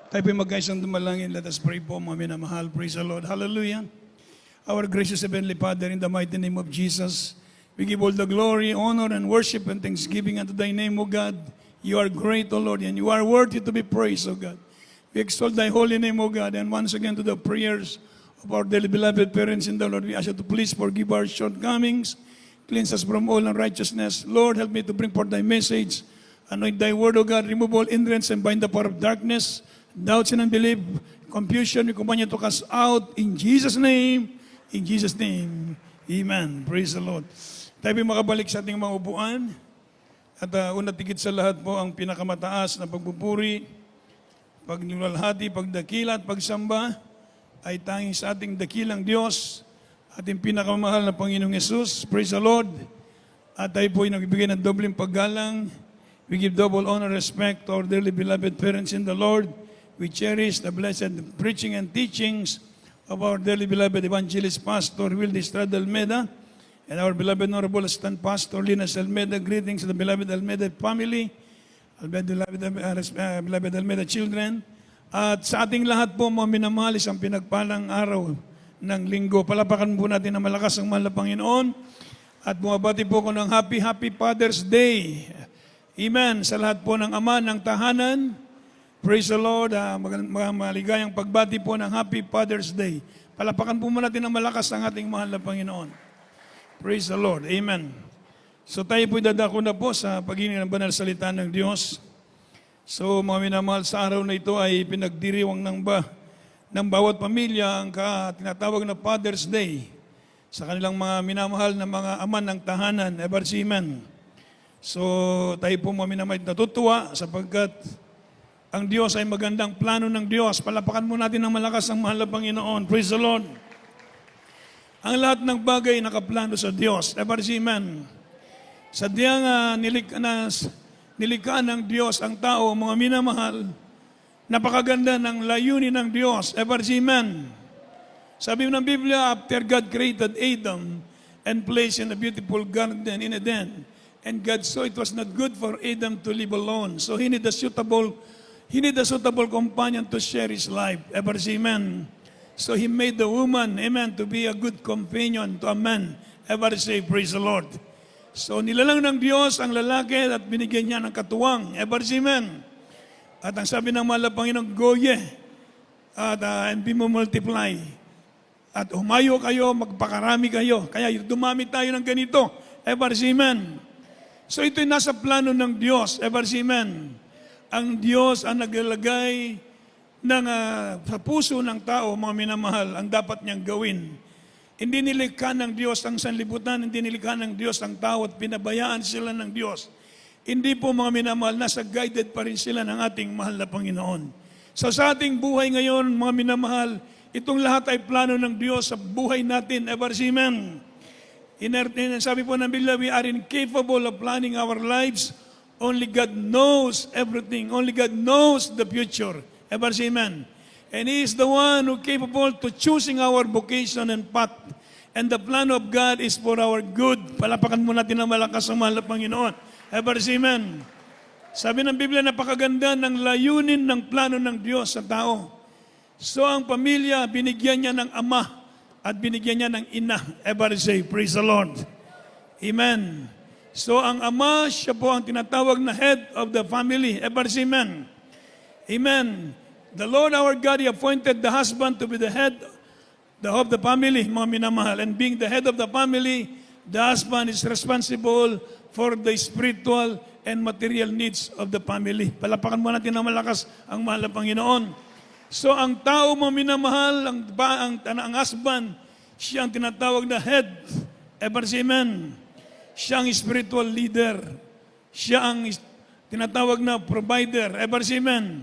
Tayo po'y magkaisang dumalangin. Let us pray po, mga minamahal. Praise the Lord. Hallelujah. Our gracious Heavenly Father, in the mighty name of Jesus, we give all the glory, honor, and worship and thanksgiving unto thy name, O God. You are great, O Lord, and you are worthy to be praised, O God. We exalt thy holy name, O God, and once again to the prayers of our dearly beloved parents in the Lord, we ask you to please forgive our shortcomings, cleanse us from all unrighteousness. Lord, help me to bring forth thy message. Anoint thy word, O God, remove all hindrance and bind the power of darkness, doubts and unbelief, confusion. We command you to cast out in Jesus' name. In Jesus' name, amen. Praise the Lord. Tayo po'y makabalik sa ating mga upuan. At una tigit sa lahat po ang pinakamataas na pagpupuri, pagnilalhati, pagdakila at pagsamba ay tanging sa ating dakilang Diyos, ating pinakamahal na Panginoong Yesus. Praise the Lord. At tayo po'y nagbibigay ng dobleng paggalang. We give double honor and respect to our dearly beloved parents in the Lord. We cherish the blessed preaching and teachings of our dearly beloved evangelist pastor Wildy Estrada Almeda and our beloved honorable assistant pastor Linas Almeda. Greetings to the beloved Almeda family, beloved Almeda children. At sa ating lahat po, mga minamahal, isang pinagpalang araw ng linggo. Palapakan po natin na malakas ang mahal na Panginoon. At bumabati po ko ng Happy Father's Day. Amen. Sa lahat po ng ama ng tahanan. Praise the Lord. Mga maligayang pagbati po ng Happy Father's Day. Palapakan po natin ng malakas ang ating mahal na Panginoon. Praise the Lord. Amen. So tayo po'y dadako na po sa paghiling ng banal salita ng Diyos. So mga minamahal, sa araw na ito ay pinagdiriwang ng bawat pamilya ang tinatawag na Father's Day sa kanilang mga minamahal na mga ama ng tahanan, Ebarsiman. So tayo po mga minamahal natutuwa sapagkat ang Diyos ay magandang plano ng Diyos. Palapakan mo natin ng malakas ang mahal na Panginoon. Praise the Lord. Ang lahat ng bagay nakaplano sa Diyos. Ebarsiman. Sadyang nilikha ng Diyos ang tao, mga minamahal. Napakaganda ng layunin ng Diyos. Ebarsiman. Sabi ng Biblia, after God created Adam and placed in a beautiful garden in Eden, and God saw it was not good for Adam to live alone. So he need a suitable companion to share his life. Ebarsiman. So he made the woman, amen, to be a good companion to a man. Ever say, praise the Lord. So nilalang ng Diyos ang lalaki at binigyan niya ng katuwang. Ebarsiman. At ang sabi ng mahal na Panginoon, go ye, and be multiply. At humayo kayo, magpakarami kayo. Kaya dumami tayo ng ganito. Ebarsiman. So ito'y nasa plano ng Diyos. Ebarsiman. Ang Diyos ang naglalagay sa puso ng tao, mga minamahal, ang dapat niyang gawin. Hindi nilikha ng Diyos ang sanlibutan, hindi nilikha ng Diyos ang tao at pinabayaan sila ng Diyos. Hindi po, mga minamahal, nasa guided pa rin sila ng ating mahal na Panginoon. So sa ating buhay ngayon, mga minamahal, itong lahat ay plano ng Diyos sa buhay natin. Ebarsiman. Sabi po ng Biblia, we are incapable of planning our lives. Only God knows everything. Only God knows the future. Ebarsiman. And He is the one who is capable to choosing our vocation and path. And the plan of God is for our good. Palapakan mo natin ang malakas ang mahal na Panginoon. Ebarsiman. Sabi ng Biblia, napakaganda ng layunin ng plano ng Diyos sa tao. So ang pamilya, binigyan niya ng ama at binigyan niya ng ina. Ebarsay, praise the Lord. Amen. So ang ama, siya po ang tinatawag na head of the family. Ebarsiman. Amen. The Lord our God, He appointed the husband to be the head of the family, mga minamahal. And being the head of the family, the husband is responsible for the spiritual and material needs of the family. Palapakan mo natin ng malakas ang mahal na Panginoon. So ang tao, mga minamahal, ang husband, siya ang tinatawag na head. Ebarsiman. Siya ang spiritual leader. Siya ang tinatawag na provider. Ebarsiman.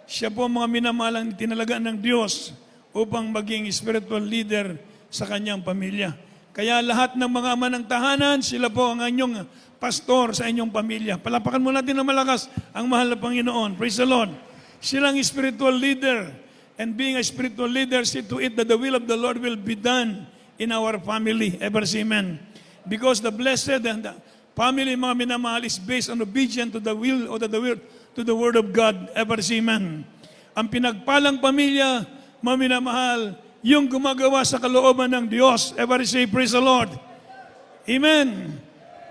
Siya po, mga minamahal, ang tinalagaan ng Diyos upang maging spiritual leader sa kanyang pamilya. Kaya lahat ng mga ama ng tahanan, sila po ang inyong pastor sa inyong pamilya. Palapakan mo natin ng malakas ang mahal na Panginoon. Praise the Lord. Silang spiritual leader. And being a spiritual leader, see to it that the will of the Lord will be done in our family. Ebarsiman. Because the blessed and the family, mga minamahal, is based on obedience to the will or to the word of God. Ebarsiman. Ang pinagpalang pamilya, mga minamahal, yung gumagawa sa kalooban ng Diyos. Everybody say, praise the Lord. Amen.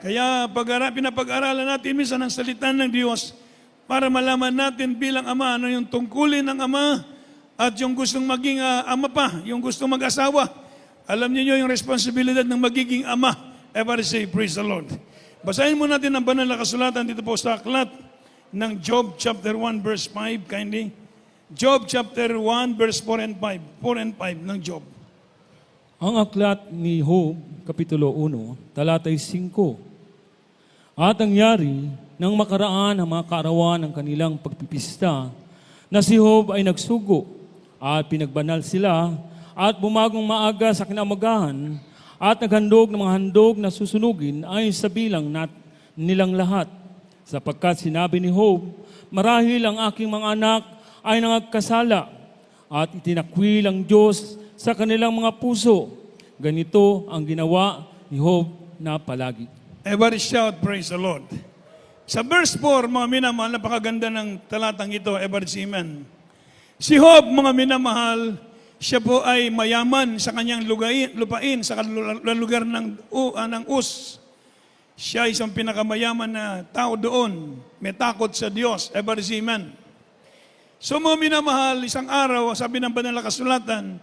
Kaya pinapag-aralan natin minsan ang salita ng Diyos para malaman natin bilang ama ano yung tungkulin ng ama at yung gustong maging ama pa, yung gustong mag-asawa. Alam niyo yung responsibilidad ng magiging ama. Everybody say, praise the Lord. Basahin mo natin ang banal na kasulatan dito po sa aklat ng Job chapter 1 verse 5, kindly. Job chapter 1 verse 4 and 5. 4 and 5 ng Job. Ang aklat ni Job, Kapitulo 1, talatay 5. At nangyari nang makaraan ang mga kaarawan ng kanilang pagpipista, na si Job ay nagsugo at pinagbanal sila at bumagong maaga sa kinamagahan at naghandog ng mga handog na susunugin ayon sa bilang nilang lahat. Sapagkat sinabi ni Job, marahil ang aking mga anak ay nangagkasala at itinakwil ang Diyos sa kanilang mga puso. Ganito ang ginawa ni Job na palagi. Everybody shout, praise the Lord. Sa verse 4, mga minamahal, napakaganda ng talatang ito. Everybody say amen. Si Job, mga minamahal, siya po ay mayaman sa kanyang lupain, sa lugar ng Uz. Siya ay isang pinakamayaman na tao doon. May takot sa Diyos. Everybody say amen. So mga minamahal, isang araw, sabi ng banal na kasulatan,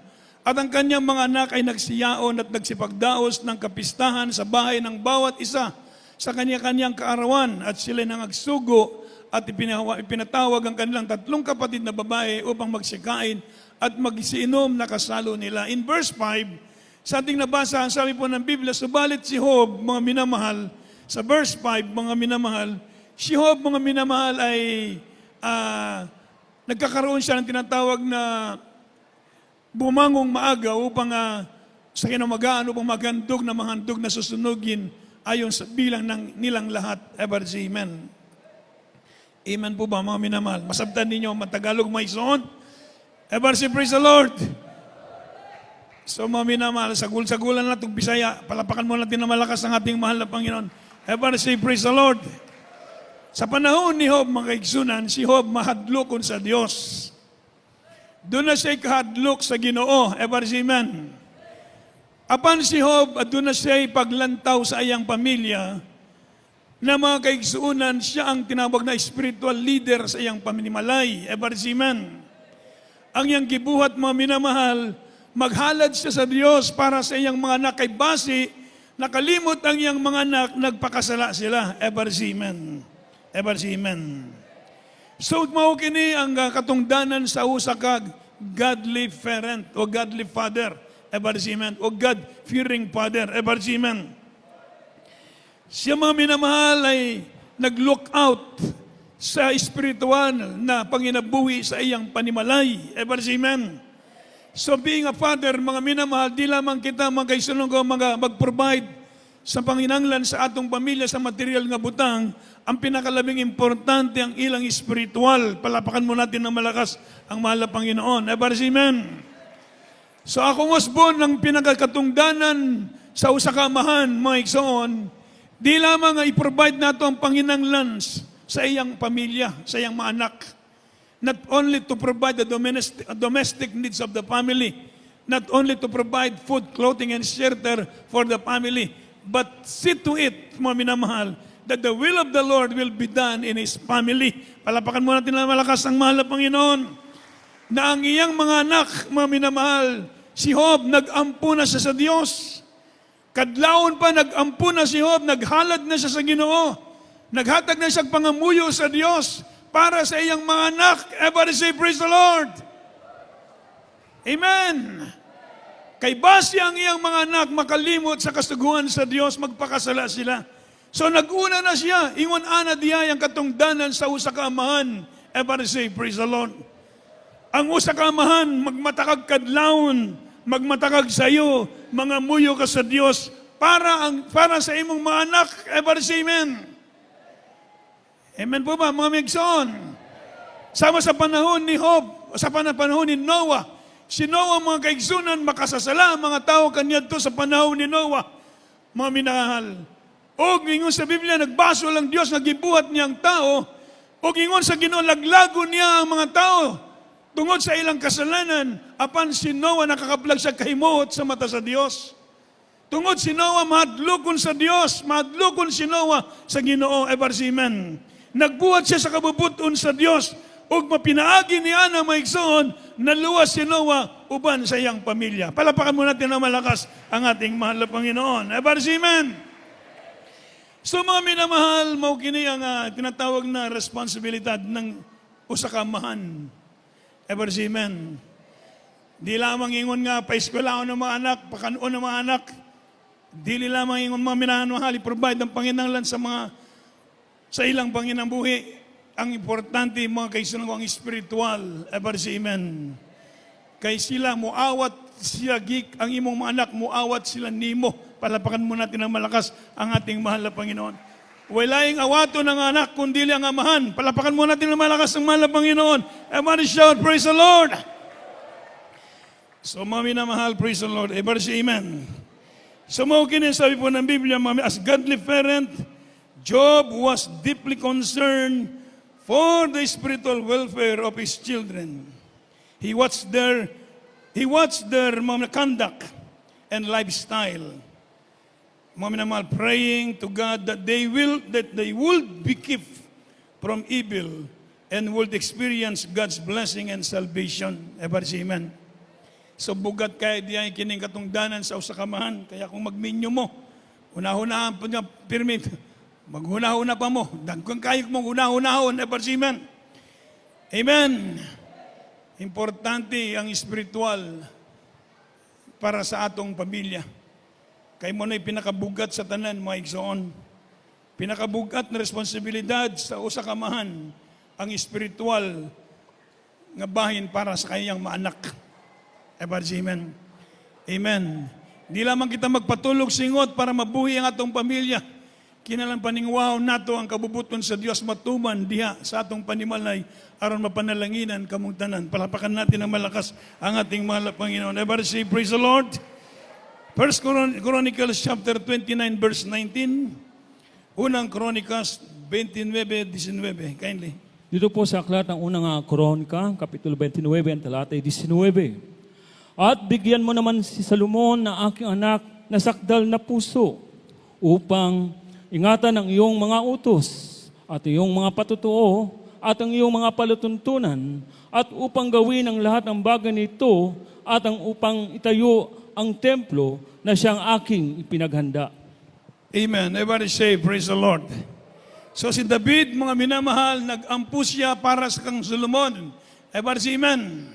at ang kanyang mga anak ay nagsiyaon at nagsipagdaos ng kapistahan sa bahay ng bawat isa sa kanya-kanyang kaarawan at sila nangagsugo at ipinatawag ang kanilang 3 kapatid na babae upang magsikain at magsiinom na kasalo nila. In verse 5, sa ating nabasa, sabi po ng Biblia, subalit si Job, mga minamahal, sa verse 5, mga minamahal, si Job, mga minamahal, ay nagkakaroon siya ng tinatawag na bumangong maaga upang sa kinamagaan, upang maghandog na mga handog na susunugin ayon sa bilang ng nilang lahat. Ever say amen. Amen po ba mga minamahal? Masabtan ninyo matagalog may son? Ever say praise the Lord. So mga minamahal, sagul-sagulan na itong Bisaya, palapakan mo natin na malakas ang ating mahal na Panginoon. Ever say praise the Lord. Sa panahon ni Job, mga kaigsunan, si Job mahadlokon sa Diyos. Doon na siya kahadlok sa Ginoo. Ever say amen. Apan si Job, at doon na siya paglantaw sa iyang pamilya, na mga kaigsunan, siya ang tinawag na spiritual leader sa iyang paminimalay. Ever say amen. Ang iyang gibuhat, mga minamahal, maghalad siya sa Diyos para sa iyang mga anak kay base, nakalimot ang iyang mga anak, nagpakasala sila. Ever say amen. Ever say amen. So, mao kini ang katungdanan sa usa ka godly parent o godly father. Ever say amen. O God-fearing father. Ever say amen. Siya mga minamahal ay nag-look out sa spiritual na panginabuhi sa iyang panimalay. Ever say amen. So being a father, mga minamahal, di lamang kita mga kaisunong ko mag-provide sa panginanglan sa atong pamilya sa material nga butang, ang pinakalabing importante ang ilang spiritual. Palapakan mo natin ng malakas ang mahal na Panginoon. Ever say amen. So akong usbon ng pinagkatungdanan sa usa ka amahan, mga igsoon, di lamang nga i-provide nato ang panginanglan sa iyang pamilya, sa iyang mga anak. Not only to provide the domestic needs of the family, not only to provide food, clothing, and shelter for the family, but see to it, mga minamahal, that the will of the Lord will be done in His family. Palapakan mo natin na malakas ang mahal na Panginoon, na ang iyang mga anak, mga minamahal, si Job, nag-ampo na siya sa Diyos. Kadlawon pa, nag-ampo na si Job, naghalad na siya sa Ginoo. Naghatag na siya pangamuyo sa Diyos para sa iyang mga anak. Everybody say, praise the Lord. Amen. Kay base ang iyang mga anak makalimot sa kasuguan sa Diyos, magpakasala sila. So nag-una na siya, ingon ana diya ang katungdanan sa usa ka amahan. Everybody say, praise the Lord. Ang usa ka amahan, magmatakag kadlawon, magmatakag sa iyo, mga muyo ka sa Diyos, para sa imong mga anak. Everybody say amen. Amen po ba, mga migsoon? Sama sa panahon ni Job, sa panahon ni Noah, si Noah, mga kaigsunan, makasasala ang mga tao kanyadto sa panahon ni Noah. Mga minahal. O ingon sa Biblia, nagbaso lang Diyos, nagibuhat niya ang tao. O ingon sa Ginoo, laglago niya ang mga tao. Tungod sa ilang kasalanan, apan si Noah nakakaplag sa kahimuot sa mata sa Dios. Tungod si Noah mahadlokon sa Dios, mahadlokon si Noah sa Ginoo, ebarsimen. Nagbuhat siya sa kabubuton sa Dios, ug mapinaagi niya na maigsoon, naluwas si Noah uban sa iyang pamilya. Palapakan mo natin na malakas ang ating mahal na Panginoon. Ebarsimen. So mga minamahal, mao kini ang tinatawag na responsibilidad ng usa ka amahan. Ebarsimen. Di lamang ingon nga paeskwelaon ng mga anak, pakanon ng mga anak. Dili lamang ingon mga minamahal, i-provide ng Panginoon sa ilang Panginoong buhi. Ang importante mga kaisunong ang spiritual. Ebarsimen. Kay sila muawat siya gik ang imong mga anak, muawat sila nimo. Palapakan mo natin ng malakas ang ating mahal na Panginoon. Walaing awato ng anak, kundi ang amahan. Palapakan mo natin ng malakas ang mahal na Panginoon. Everybody shout, praise the Lord! So, mga minamahal, praise the Lord. Everybody say amen. So, maukin sabi po ng Biblia, as godly parent, Job was deeply concerned for the spiritual welfare of his children. He watched their conduct and lifestyle. Mga minamahal, praying to God that they would be kept from evil and would experience God's blessing and salvation. Everybody say amen. So bugat kaya diyan kining katungdanan sa usa ka amahan. Kaya kung magminyo mo, una-unahan po niya permit, maghuna-huna pa mo. Dagkang kayo mong una-unahon. Everybody say amen. Amen. Importante ang spiritual para sa atong pamilya. Kay mo na'y pinakabugat sa tanan, mga igsoon. Pinakabugat na responsibilidad sa usa ka amahan ang spiritual nga bahin para sa kanyang maanak. Amen. Amen. Di lamang kita magpatulog singot para mabuhi ang atong pamilya. Kinalang paningwaw nato ang kabubuton sa Dios matuman diha sa atong panimalay aron mapanalanginan kamong tanan. Palapakan natin ng malakas ang ating mahal na Panginoon. Everybody say, praise the Lord. 1 Chronicles chapter 29 verse 19. Unang Chronicles 29:19. Kindly. Dito po sa aklat ng unang Kronika, Kapitulo 29, ang talatay 19. At bigyan mo naman si Salomon na aking anak na sakdal na puso upang ingatan ang iyong mga utos at iyong mga patutuo at ang iyong mga palatuntunan at upang gawin ang lahat ng bagay nito at ang upang itayo ang templo na siyang aking ipinaghanda. Amen. Everybody say, praise the Lord. So si David, mga minamahal, nag-ampo siya para sa kang Solomon. Everybody say, amen.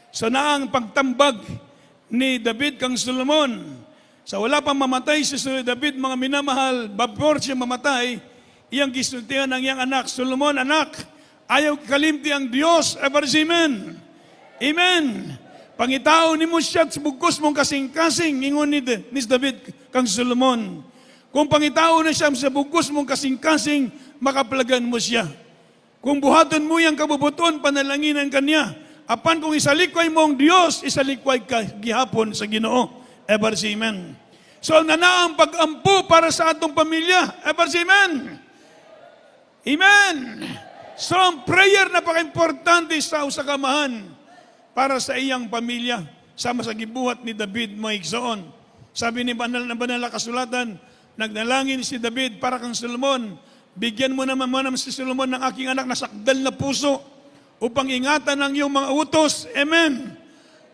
So na ang pagtambag ni David kang Solomon. Sa wala pang mamatay si David, mga minamahal, before siya mamatay, iyang gisultihan ng iyang anak, Solomon, anak, ayaw kalimti ang Diyos. Everybody say, amen. Amen. Pangitao ni mo siya sa bugkos mong kasing-kasing, ingon ni David kang Solomon. Kung pangitao na siya sa bugkos mong kasing-kasing, makaplagan mo siya. Kung buhaton mo yung kabubuton, panalanginan kanya. Apan kung isalikway mo ang Diyos, isalikway ka gihapon sa Ginoo. Ever say amen. So nanaang pag-ampo para sa atong pamilya. Ever say amen. Amen. So ang prayer napaka-importante sa usakamahan para sa iyang pamilya. Sama sa gibuhat ni David maigsoon. Sabi ni banal na kasulatan, nagnalangin si David para kang Solomon. Bigyan mo naman si Solomon ng aking anak na sakdal na puso upang ingatan ang iyong mga utos. Amen.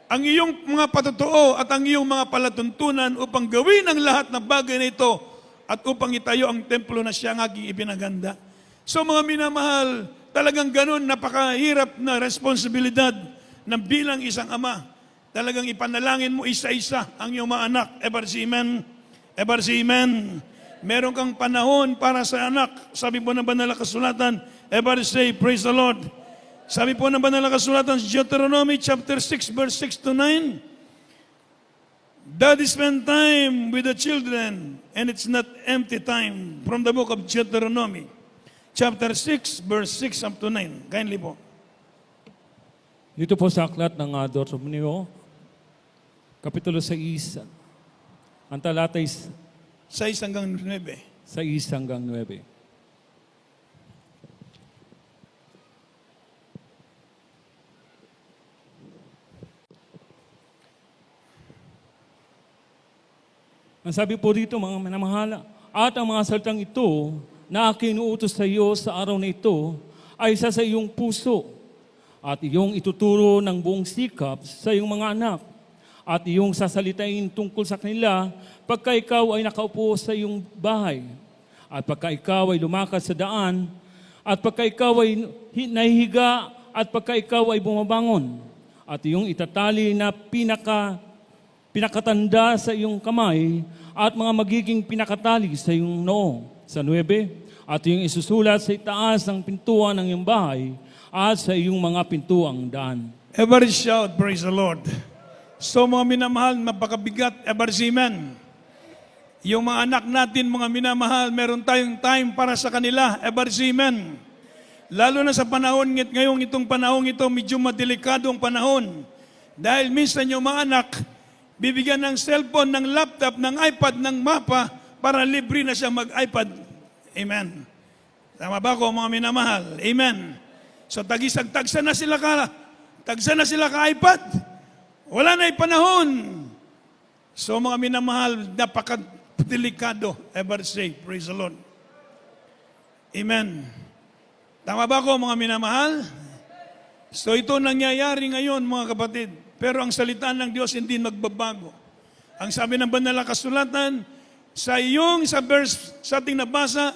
Ang iyong mga patutuo at ang iyong mga palatuntunan upang gawin ang lahat ng bagay na ito at upang itayo ang templo na siya ang aking ipinaganda. So mga minamahal, talagang ganun, napakahirap na responsibilidad ng bilang isang ama. Talagang ipanalangin mo isa-isa ang iyong mga anak. Ever say amen? Ever say amen? Meron kang panahon para sa anak. Sabi po ng banal na kasulatan, ever say, praise the Lord. Sabi po ng banal na kasulatan sa Deuteronomy chapter 6 verse 6 to 9, Daddy spend time with the children and it's not empty time. From the book of Deuteronomy chapter 6 verse 6 up to 9. Kindly po. Dito po sa aklat ng Deuteronomy, Kapitulo 6, ang talatay 6 hanggang 9. 6 hanggang 9. Ang sabi po dito, mga minamahal, at ang mga salitang ito na aking inuutos sa iyo sa araw na ito ay isa sa iyong puso at iyong ituturo ng buong sikap sa iyong mga anak at iyong sasalitain tungkol sa kanila pagka ikaw ay nakaupo sa iyong bahay at pagka ikaw ay lumakad sa daan at pagka ikaw ay nahihiga at pagka ikaw ay bumabangon at iyong itatali na pinakatanda sa iyong kamay at mga magiging pinakatali sa iyong noo. Sa 9, at iyong isusulat sa itaas ng pintuan ng iyong bahay at sa iyong mga pintuang daan. Ever shout, praise the Lord. So mga minamahal, napakabigat, ever amen. Yung mga anak natin, mga minamahal, meron tayong time para sa kanila, ever amen. Lalo na sa panahon ngayong itong panahon ito, medyo madelikadong panahon. Dahil minsan yung mga anak, bibigyan ng cellphone, ng laptop, ng iPad, ng mapa, para libre na siya mag-iPad. Amen. Tama ba ko, mga minamahal? Amen. So tagsa na sila ka iPad. Wala na yung panahon. So mga minamahal, napaka-delikado. Ever say, praise the Lord. Amen. Tama ba ko, mga minamahal? So ito nangyayari ngayon, mga kapatid. Pero ang salita ng Diyos hindi magbabago. Ang sabi ng banal na kasulatan, sa verse sa ating nabasa,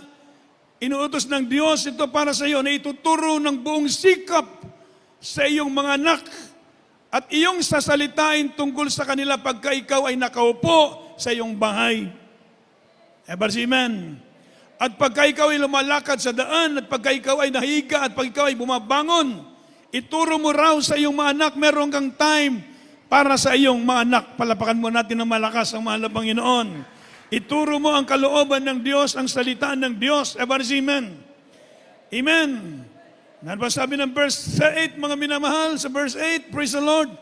inuutos ng Diyos ito para sa iyo na ituturo ng buong sikap sa iyong mga anak at iyong sasalitain tungkol sa kanila pagka ikaw ay nakaupo sa iyong bahay. Ever amen. At pagka ikaw ay lumalakad sa daan at pagka ikaw ay nahiga at pagka ikaw ay bumabangon, ituro mo raw sa iyong mga anak, meron kang time para sa iyong mga anak. Palapakan mo natin ng malakas ang mahal na Panginoon. Ituro mo ang kalooban ng Diyos, ang salita ng Diyos. Ever amen. Amen. Ano ba sabi ng verse 8, mga minamahal? Sa verse 8, praise the Lord.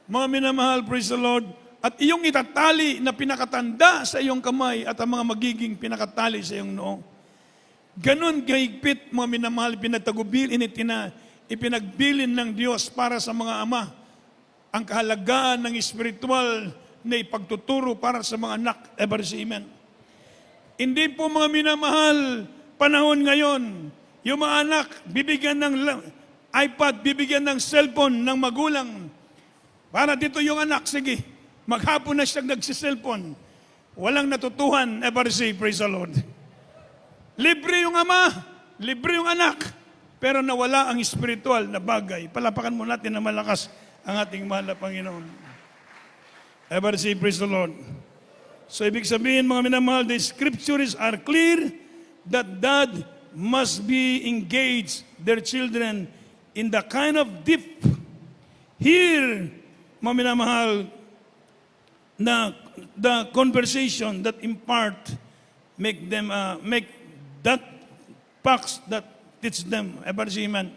Mga minamahal, praise the Lord. At iyong itatali na pinakatanda sa iyong kamay at ang mga magiging pinakatali sa iyong noo. Ganon kahigpit, mga minamahal, ipinagbilin ng Diyos para sa mga ama ang kahalagaan ng espiritual na ipagtuturo para sa mga anak. Ever amen. Hindi po, mga minamahal, panahon ngayon, yung mga anak bibigyan ng iPad, bibigyan ng cellphone ng magulang. Para dito yung anak, sige, maghapon na siyang nagsiselfone. Walang natutuhan. Ever say, praise the Lord. Libre yung ama, libre yung anak, pero nawala ang spiritual na bagay. Palapakan mo natin na malakas ang ating mahal na Panginoon. Ever say, praise the Lord. So ibig sabihin, mga minamahal, the scriptures are clear that dad must be engaged their children in the kind of deep, here, mga minamahal, na the conversation that impart, make that facts that teach them. Ever say, amen.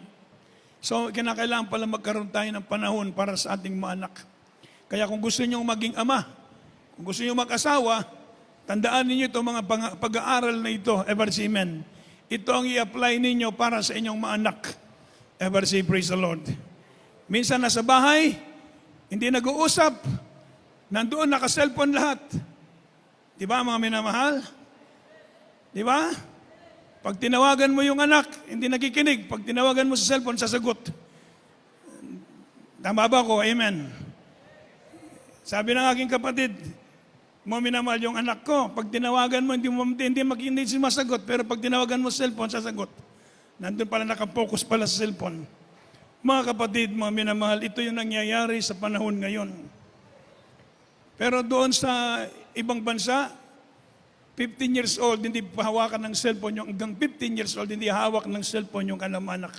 So, kinakailangan pala magkaroon tayo ng panahon para sa ating mga anak. Kaya kung gusto niyo maging ama, kung gusto niyo mag-asawa, tandaan ninyo itong mga pag-aaral na ito. Ever say, amen. Ito ang i-apply ninyo para sa inyong mga anak. Ever say, praise the Lord. Minsan nasa bahay, hindi nag-uusap, nandoon naka-cellphone lahat. Di ba, mga minamahal? Di ba? Pag tinawagan mo yung anak, hindi nakikinig. Pag tinawagan mo sa cellphone, sasagot. Tama ba ko? Amen. Sabi ng aking kapatid, mo minamahal yung anak ko, pag tinawagan mo, hindi sumasagot, pero pag tinawagan mo sa cellphone, sasagot. Nandun pala, nakapokus pala sa cellphone. Mga kapatid, mga minamahal, ito yung nangyayari sa panahon ngayon. Pero doon sa ibang bansa, 15 years old, hindi pahawakan ng cellphone yung hanggang 15 years old, hindi hawak ng cellphone yung anak.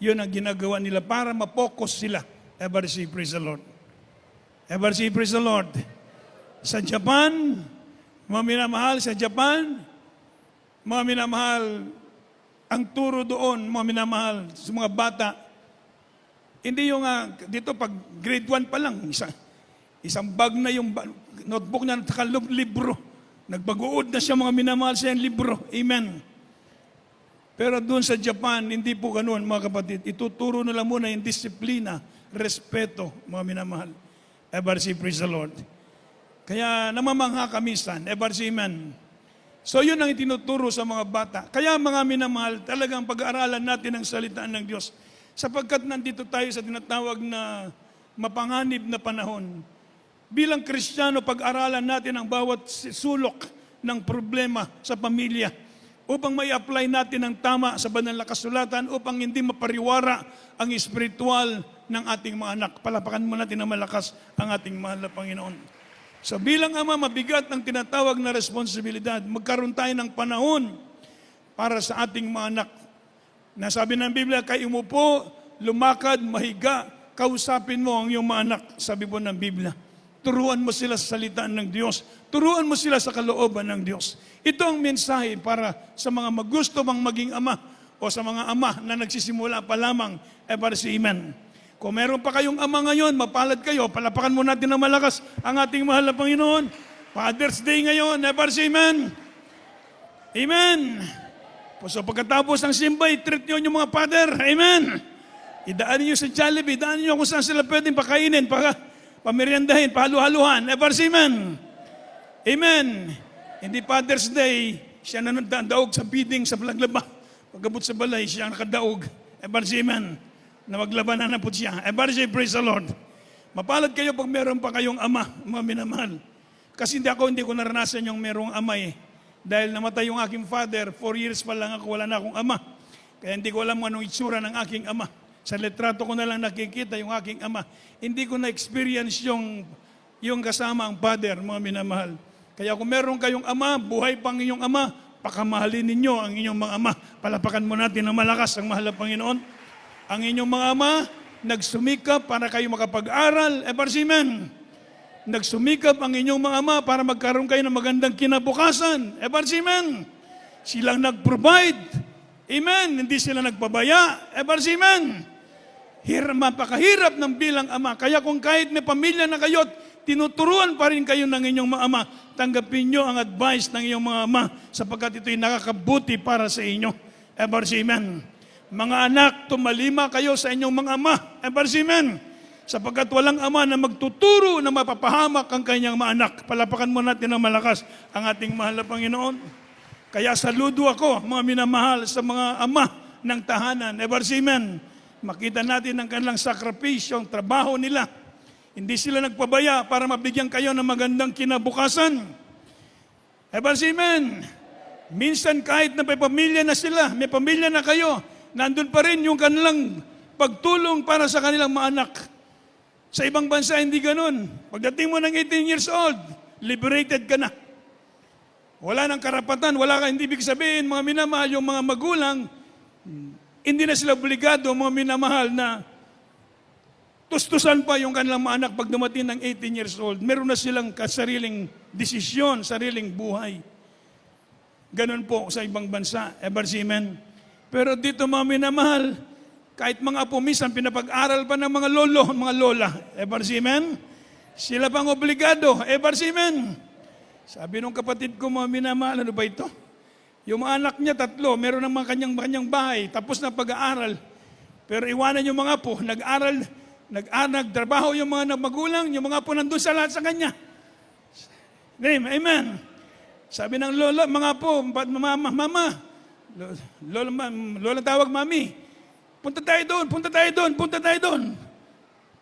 Yun ang ginagawa nila para mapokus sila. Ever say, praise the Lord. Ever say, praise the Lord. Sa Japan, mga minamahal, sa Japan, mga minamahal, ang turo doon, mga minamahal, sa mga bata, hindi yung, dito pag grade 1 pa lang, isang bag na yung notebook na nakalog libro. Nagbaguod na siya, mga minamahal, sa yung libro. Amen. Pero doon sa Japan, hindi po ganoon, mga kapatid. Ituturo nila muna yung disiplina, respeto, mga minamahal. Ever say, praise the Lord. Kaya namamangha kami san, Amen. So yun ang itinuturo sa mga bata. Kaya mga minamahal, talagang pag-aaralan natin ang salitaan ng Diyos. Sapagkat nandito tayo sa tinatawag na mapanganib na panahon. Bilang Kristiyano, pag-aralan natin ang bawat sulok ng problema sa pamilya upang may apply natin ang tama sa banal na kasulatan upang hindi mapariwara ang espiritual ng ating mga anak. Palapakan mo natin na malakas ang ating mahal na Panginoon. So bilang ama, mabigat ang tinatawag na responsibilidad. Magkaroon tayo ng panahon para sa ating mga anak. Nasabi ng Biblia, kayo mo po, lumakad, mahiga, kausapin mo ang iyong mga anak, sabi po ng Biblia. Turuan mo sila sa salitaan ng Diyos. Turuan mo sila sa kalooban ng Diyos. Ito ang mensahe para sa mga magusto mang maging ama o sa mga ama na nagsisimula pa lamang, para si Amen. Kung meron pa kayong ama ngayon, mapalad kayo. Palapakan mo natin ng malakas ang ating mahal na Panginoon. Father's Day ngayon, para si Amen. Amen. So pagkatapos ng simba, i-treat nyo yung mga father. Amen. Idaan niyo sa Jollibee, idaan niyo kung saan sila pwedeng pakainin, pameriendahin, pahalu-haluhan. Para si Amen. Amen. Hindi Father's Day, siya na nagdaog sa bidding sa Palaglaba. Pagkabot sa balay, siya ang nakadaog. Para si Amen. Na maglabanan na po siya. Praise the Lord. Mapalad kayo pag meron pa kayong ama, mga minamahal. Kasi hindi ko naranasan yung merong ama eh. Dahil namatay yung aking father, 4 years pa lang ako, wala na akong ama. Kaya hindi ko alam anong itsura ng aking ama. Sa litrato ko na lang nakikita yung aking ama. Hindi ko na-experience yung kasama ang father, mga minamahal. Kaya kung meron kayong ama, buhay pang inyong ama, pakamahalin ninyo ang inyong mga ama. Palapakan mo natin ng malakas ang mahal na Panginoon. Ang inyong mga ama, nagsumikap para kayo makapag-aral, Amen. Nagsumikap ang inyong mga ama para magkaroon kayo ng magandang kinabukasan, Amen. Silang nag-provide, Amen. Hindi sila nagpabaya, Amen. Mapakahirap ng bilang ama. Kaya kung kahit may pamilya na kayo, tinuturuan pa rin kayo ng inyong mga ama, tanggapin nyo ang advice ng inyong mga ama sapagkat ito'y nakakabuti para sa inyo, Amen. Mga anak, tumalima kayo sa inyong mga ama. Amen. Sapagkat walang ama na magtuturo na mapapahamak ang kanyang mga anak. Palapakan mo natin ng malakas ang ating mahal na Panginoon. Kaya saludo ako, mga minamahal, sa mga ama ng tahanan. Amen. Makita natin ang kanilang sakripisyo, ang trabaho nila. Hindi sila nagpabaya para mabigyan kayo ng magandang kinabukasan. Amen. Minsan kahit na may pamilya na sila, may pamilya na kayo, nandun pa rin yung kanilang pagtulong para sa kanilang mga anak. Sa ibang bansa, hindi ganun. Pagdating mo ng 18 years old, liberated ka na. Wala nang karapatan, hindi ibig sabihin, mga minamahal, yung mga magulang, hindi na sila obligado, mga minamahal, na tustusan pa yung kanilang mga anak pag dumating ng 18 years old. Meron na silang sariling desisyon, sariling buhay. Ganun po sa ibang bansa. Amen. Pero dito mga minamahal, kahit mga apo minsan pinapag-aral pa ng mga lolo, mga lola. Amen? Sila pang obligado. Amen? Sabi nung kapatid ko, mga minamahal, ano ba ito? Yung mga anak niya, 3, meron ng mga kanyang bahay, tapos na pag-aaral. Pero iwanan yung mga apo, nagtrabaho yung mga magulang, yung mga apo nandun sa lahat sa kanya. Amen? Sabi ng lola, mga apo, mama, Lola tawag, mami, punta tayo doon.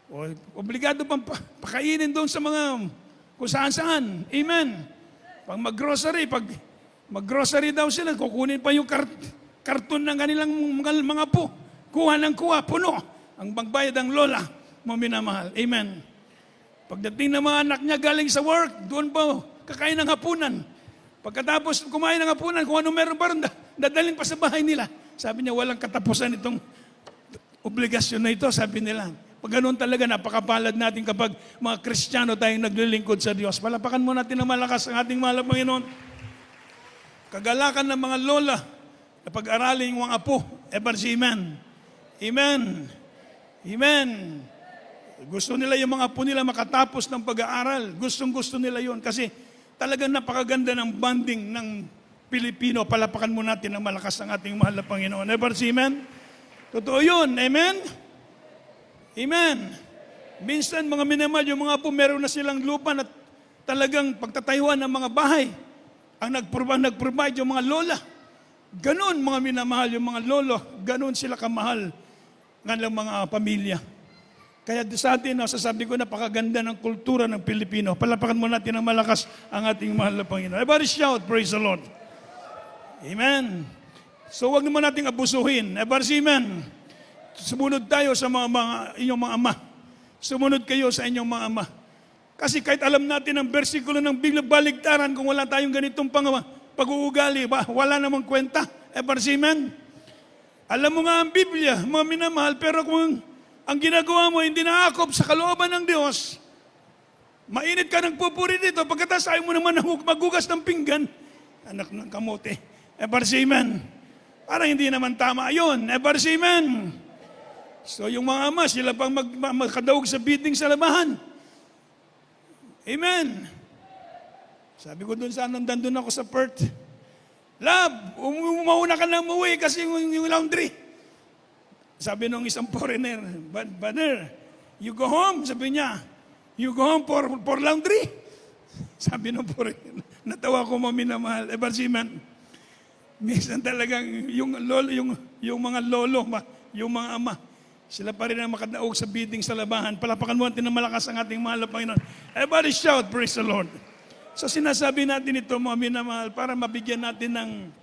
O, obligado pang pakainin doon sa mga kung saan-saan. Amen. Pag mag-grocery daw sila, kukunin pa yung karton ng kanilang mga po. Kuha ng kuha, puno. Ang magbayad ang lola, mga minamahal. Amen. Pagdating ng mga anak niya galing sa work, doon pa kakain ng hapunan. Pagkatapos kumain ng hapunan, kung ano meron pa rin, dadalhin pa sa bahay nila. Sabi niya, walang katapusan itong obligasyon na ito, sabi nila. Pag ganoon talaga, napakapalad natin kapag mga Kristiyano tayong naglilingkod sa Diyos. Palapakan mo natin ng malakas ang ating mahal na Panginoon. Kagalakan ng mga lola na pag-aralin yung mga apo. Amen. Amen. Amen. Gusto nila yung mga apo nila makatapos ng pag-aaral. Gustong-gusto nila yon kasi talagang napakaganda ng bonding ng Pilipino. Palapakan mo natin ng malakas ang ating mahal na Panginoon. Amen? Totoo yun. Amen? Amen. Minsan, mga minamahal, yung mga apo, meron na silang lupa na talagang pagtatayuan ng mga bahay. Ang nag-provide yung mga lola. Ganon mga minamahal yung mga lolo. Ganon sila kamahal ng mga pamilya. Kaya sa atin, sasabi ko, napakaganda ng kultura ng Pilipino. Palapakan mo natin ng malakas ang ating mahal na Panginoon. Everybody shout, praise the Lord. Amen. So wag naman nating abusuhin. Everybody say amen. Sumunod tayo sa inyong mga ama. Sumunod kayo sa inyong mga ama. Kasi kahit alam natin ang bersikulo ng Biblia, baligtaran kung wala tayong ganitong pag-uugali, wala namang kwenta. Everybody say amen. Alam mo nga ang Biblia, mga minamahal, pero kung ang ginagawa mo hindi naakop sa kalooban ng Diyos, mainit ka ng pupuri dito, pagkatapos ayaw mo naman magugas ng pinggan, anak ng kamote. Everybody say amen. Parang hindi naman tama yun. Everybody say amen. So yung mga ama, sila pang magkadaog sa bidding sa labahan. Amen. Sabi ko dun sa nandun ako sa Perth, Love, umauna ka na umuwi kasi yung laundry. Sabi nung isang foreigner, Brother, you go home, sabi niya, you go home for laundry. Sabi nung foreigner, natawa ko maminamahal. Ebarsiman, minsan talagang yung mga lolo, yung mga ama, sila pa rin ang makadaog sa bidding sa labahan. Palapakan mo natin ng malakas ang ating mahal na Panginoon. Everybody shout, praise the Lord. So sinasabi natin ito, mga minamahal, para mabigyan natin ng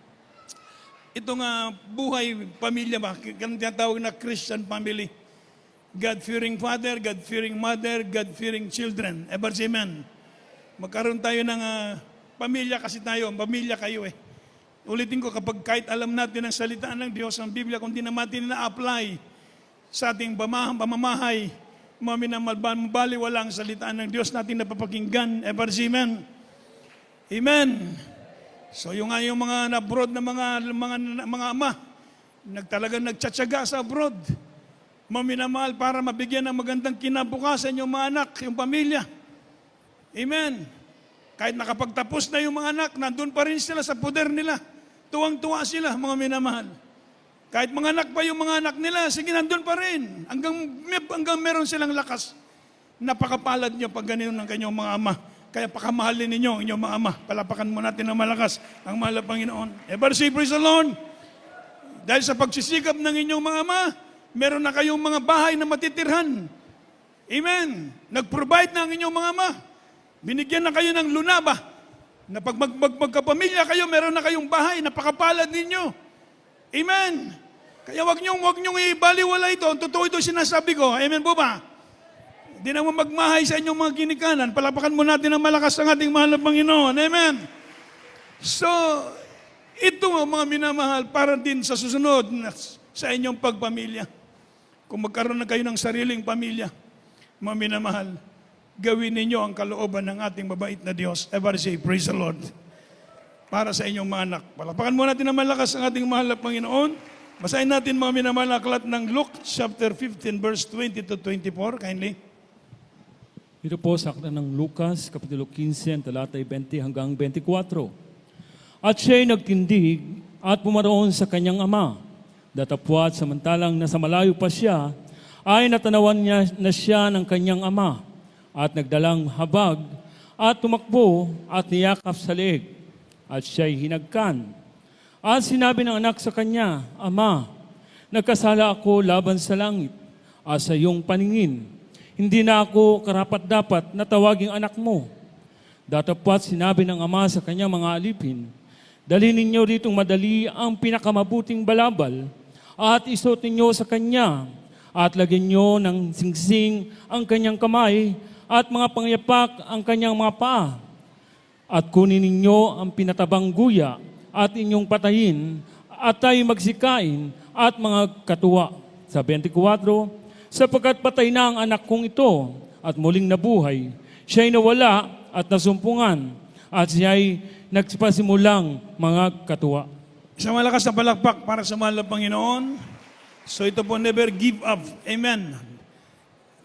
itong buhay pamilya ba, ganun tinatawag na Christian family. God-fearing father, God-fearing mother, God-fearing children. Ever say amen. Magkaroon tayo ng pamilya kasi tayo, pamilya kayo eh. Ulitin ko, kapag kahit alam natin ang salitaan ng Diyos, ang Biblia, kung di natin na-apply sa ating pamamahay, mga minamahal, baliwala ang salitaan ng Diyos natin napapakinggan. Ever say amen. Amen. So yung mga abroad na mga ama, talagang nagtsatsaga sa abroad, maminamahal para mabigyan ng magandang kinabukasan yung mga anak, yung pamilya. Amen. Kahit nakapagtapos na yung mga anak, nandun pa rin sila sa poder nila. Tuwang-tuwa sila, mga minamahal. Kahit mga anak pa yung mga anak nila, sige, nandun pa rin. Hanggang meron silang lakas. Napakapalad nyo pag ganun ng kanyang mga ama. Kaya pakamahalin ninyo ang inyong mga ama. Palapakan mo natin ng malakas ang mahal na Panginoon. Everybody say, praise the Lord. Dahil sa pagsisikap ng inyong mga ama, meron na kayong mga bahay na matitirhan. Amen. Nag-provide na ang inyong mga ama. Binigyan na kayo ng lunaba. Na pag magkapamilya kayo, meron na kayong bahay. Napakapalad ninyo. Amen. Kaya wag niyong ibaliwala ito. Ang totoo ito sinasabi ko. Amen po ba? Di naman magmahay sa inyong mga ginikanan. Palapakan mo natin ang malakas ng ating mahal na Panginoon. Amen. So, ito mga minamahal para din sa susunod sa inyong pagpamilya. Kung magkaroon na kayo ng sariling pamilya, mga minamahal, gawin ninyo ang kalooban ng ating mabait na Diyos. Everybody say, praise the Lord. Para sa inyong mga anak. Palapakan mo natin ang malakas ng ating mahal na Panginoon. Basahin natin mga minamahal na aklat ng Luke chapter 15 verse 20 to 24. Kindly. Ito po sa aklat ng Lucas, Kapitulo 15, talatay 20 hanggang 24. At siya'y nagtindig at pumaroon sa kanyang ama. Datapwat samantalang nasa malayo pa siya, ay natanawan niya na siya ng kanyang ama at nagdalang habag at tumakbo at niyakap sa leeg. At siya'y hinagkan. At sinabi ng anak sa kanya, Ama, nagkasala ako laban sa langit at sa iyong paningin. Hindi na ako karapat-dapat na tawaging anak mo. Datapwat sinabi ng ama sa kanyang mga alipin, dalhin ninyo ritong madali ang pinakamabuting balabal at isuot ninyo sa kanya at lagyan nyo ng singsing ang kanyang kamay at mga pangyapak ang kanyang mga paa. At kunin ninyo ang pinatabang guya at inyong patayin at tayo magsikain at mga katuwa. Sa 24, sapagkat patay na ang anak kong ito at muling nabuhay, siya'y nawala at nasumpungan at siya'y nagpasimulang mga katuwa. Isang malakas na palakpak para sa mahal na Panginoon. So ito po, never give up. Amen.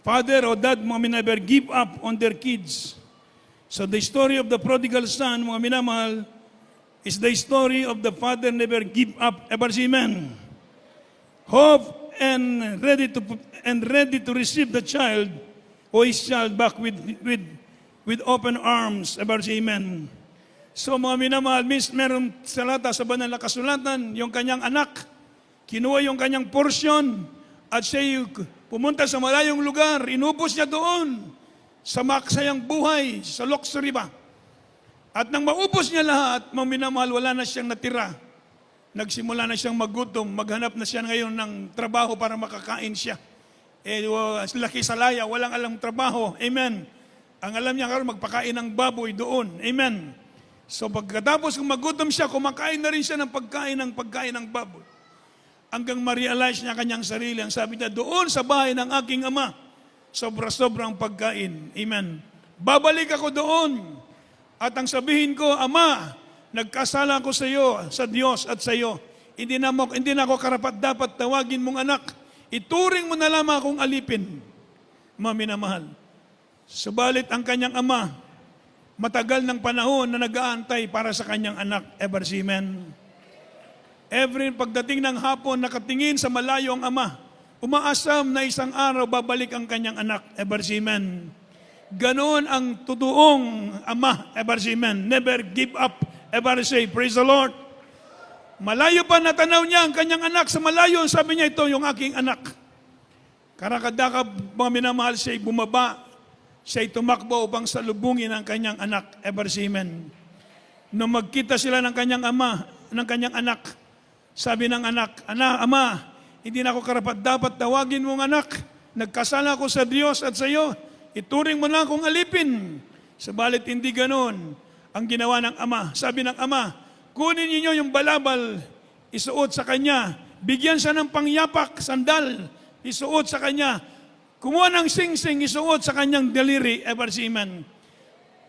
Father or dad, mga never give up on their kids. So the story of the prodigal son, mga minamahal, is the story of the father never give up. Ever say amen. Hope and ready to receive the child or his child back with with open arms. Ever say amen. So mga minamahal, meron salata sa banal na kasulatan, yung kanyang anak, kinuha yung kanyang porsyon, at siya pumunta sa malayong lugar, inubos niya doon, sa maksayang buhay, sa luxury ba. At nang maubos niya lahat, mga minamahal, wala na siyang natira. Nagsimula na siyang magutom, maghanap na siya ngayon ng trabaho para makakain siya. Laki sa laya, walang alam trabaho. Amen. Ang alam niya karon magpakain ng baboy doon. Amen. So pagkatapos kung magutom siya, kumakain na rin siya ng pagkain ng baboy. Hanggang ma-realize niya kanyang sarili. Ang sabi niya, doon sa bahay ng aking ama, sobra-sobrang pagkain. Amen. Babalik ako doon. At ang sabihin ko, Ama, nagkasala ko sa iyo, sa Diyos at sa iyo. Hindi na ako karapat dapat tawagin mong anak. Ituring mo na lamang akong alipin. Mga minamahal. Subalit ang kanyang ama, matagal ng panahon na nag-aantay para sa kanyang anak. Ever see, amen? Every pagdating ng hapon, nakatingin sa malayo ang ama. Umaasam na isang araw, babalik ang kanyang anak. Ever see, amen? Ganon ang totoong ama. Ever see, amen? Never give up. Ever say, praise the Lord. Malayo pa natanaw niya ang kanyang anak sa malayo. Sabi niya, ito yung aking anak. Karakadakab, mga minamahal, siya'y bumaba. Siya'y tumakbo upang salubungin ang kanyang anak. Ever see, amen. Nung magkita sila ng kanyang ama, ng kanyang anak, sabi ng anak, Ama, hindi na ako karapat dapat tawagin mong anak. Nagkasala ako sa Diyos at sa iyo. Ituring mo na akong alipin. Sabalit hindi ganon ang ginawa ng ama. Sabi ng ama, kunin niyo yung balabal, isuot sa kanya. Bigyan siya ng pangyapak, sandal, isuot sa kanya. Kumuha ng singsing, isuot sa kanyang daliri, ever see, amen.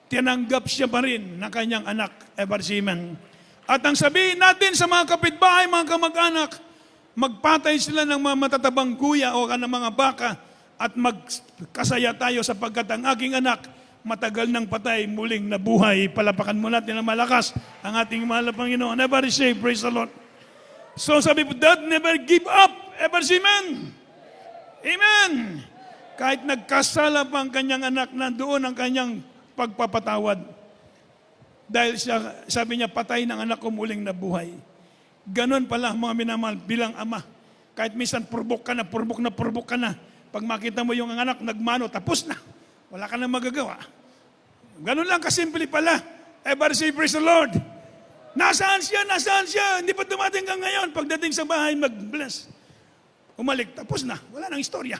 Tinanggap siya pa rin ng kanyang anak, ever see, amen. At ang sabihin natin sa mga kapitbahay, mga kamag-anak, magpatay sila ng mga matatabang guya o ng mga baka at magkasaya tayo sapagkat ang aking anak matagal ng patay, muling nabuhay. Palapakan mo natin na malakas ang ating mahal na Panginoon. Never say, praise the Lord. So sabi po, Dad, never give up. Ever say, amen. Amen. Kahit nagkasala pa ang kanyang anak, nandoon ang kanyang pagpapatawad. Dahil siya, sabi niya, patay ng anak ko, muling nabuhay. Ganon pala mga minamahal bilang ama. Kahit minsan purbok ka na. Pag makita mo yung anak, nagmano, tapos na. Wala ka na magagawa. Ganon lang kasimple pala. Ever say, praise the Lord. Nasaan siya? Hindi pa dumating ka ngayon. Pagdating sa bahay, mag-bless. Umalik, tapos na. Wala nang istorya.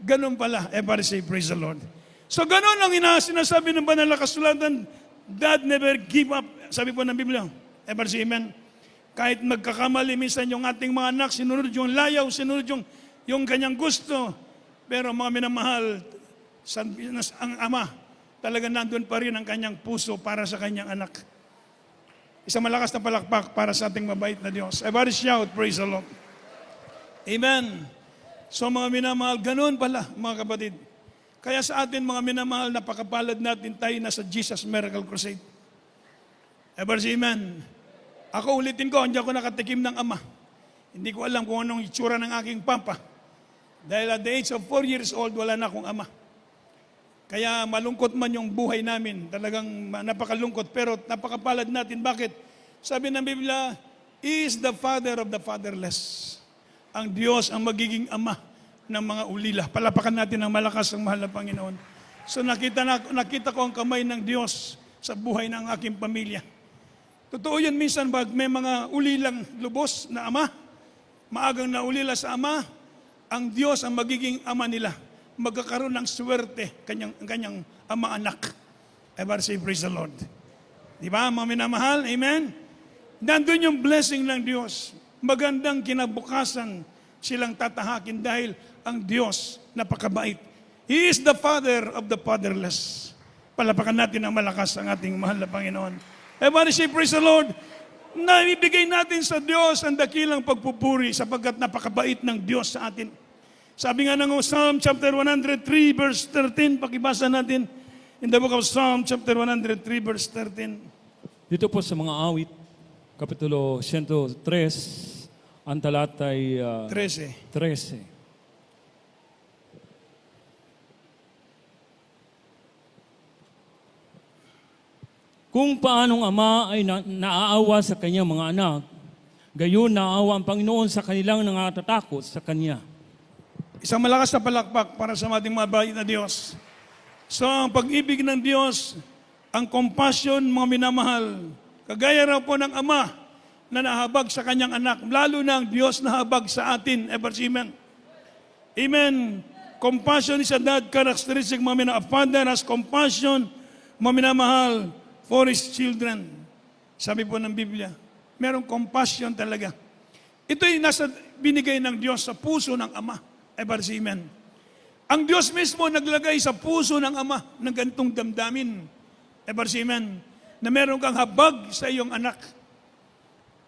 Ganon pala. Ever say, praise the Lord. So ganon ang sinasabi ng banal na kasulatan, Dad, never give up. Sabi po ng Biblia. Ever say, amen. Kahit magkakamali minsan yung ating mga anak, sinunod yung layaw, sinunod yung kanyang gusto. Pero mga minamahal, ang ama, talaga nandun pa rin ang kanyang puso para sa kanyang anak. Isang malakas na palakpak para sa ating mabait na Diyos. Everybody shout, praise the Lord. Amen. So mga minamahal, ganun pala mga kapatid. Kaya sa atin mga minamahal, napakapalad natin tayo na sa Jesus Miracle Crusade. Everybody say amen. Ako ulitin ko, hindi ako nakatikim ng ama. Hindi ko alam kung anong itsura ng aking papa. Dahil at the age of 4 years old, wala na akong ama. Kaya malungkot man yung buhay namin. Talagang napakalungkot. Pero napakapalad natin. Bakit? Sabi ng Biblia, He is the Father of the fatherless. Ang Diyos ang magiging ama ng mga ulila. Palapakan natin ng malakas ang mahal na Panginoon. So nakita ko ang kamay ng Diyos sa buhay ng aking pamilya. Totoo yan minsan pag may mga ulilang lubos na ama, maagang naulila sa ama, ang Diyos ang magiging ama nila. Magkakaroon ng swerte kanyang ama-anak. Ever say, praise the Lord. Di ba, mga minamahal? Amen? Nandun yung blessing ng Diyos. Magandang kinabukasan silang tatahakin dahil ang Diyos napakabait. He is the Father of the fatherless. Palapakan natin ang malakas ang ating mahal na Panginoon. Everybody say, praise the Lord. Naibigay natin sa Diyos ang dakilang pagpupuri sapagkat napakabait ng Diyos sa atin. Sabi nga ng Psalm chapter 103 verse 13, pakibasa natin in the book of Psalm chapter 103 verse 13. Dito po sa mga awit, Kapitulo 103, ang talatay 13. 13. Kung paanong ama ay naaawa sa kanyang mga anak, gayon naawa ang Panginoon sa kanilang nangatatakot sa Kanya. Isang malakas na palakpak para sa ating mga bayan na Diyos. So, ang pag-ibig ng Diyos, ang compassion, mga minamahal, kagaya raw po ng ama na nahabag sa kanyang anak, lalo na ang Diyos nahabag sa atin, ever amen. Amen. Compassion is a dad characteristic, mga minamahal. A father has compassion, mga minamahal, for his children. Sabi po ng Biblia, merong compassion talaga. Ito'y nasa binigay ng Diyos sa puso ng ama, ever amen. Ang Diyos mismo naglagay sa puso ng ama ng ganitong damdamin, ever amen, na meron kang habag sa iyong anak.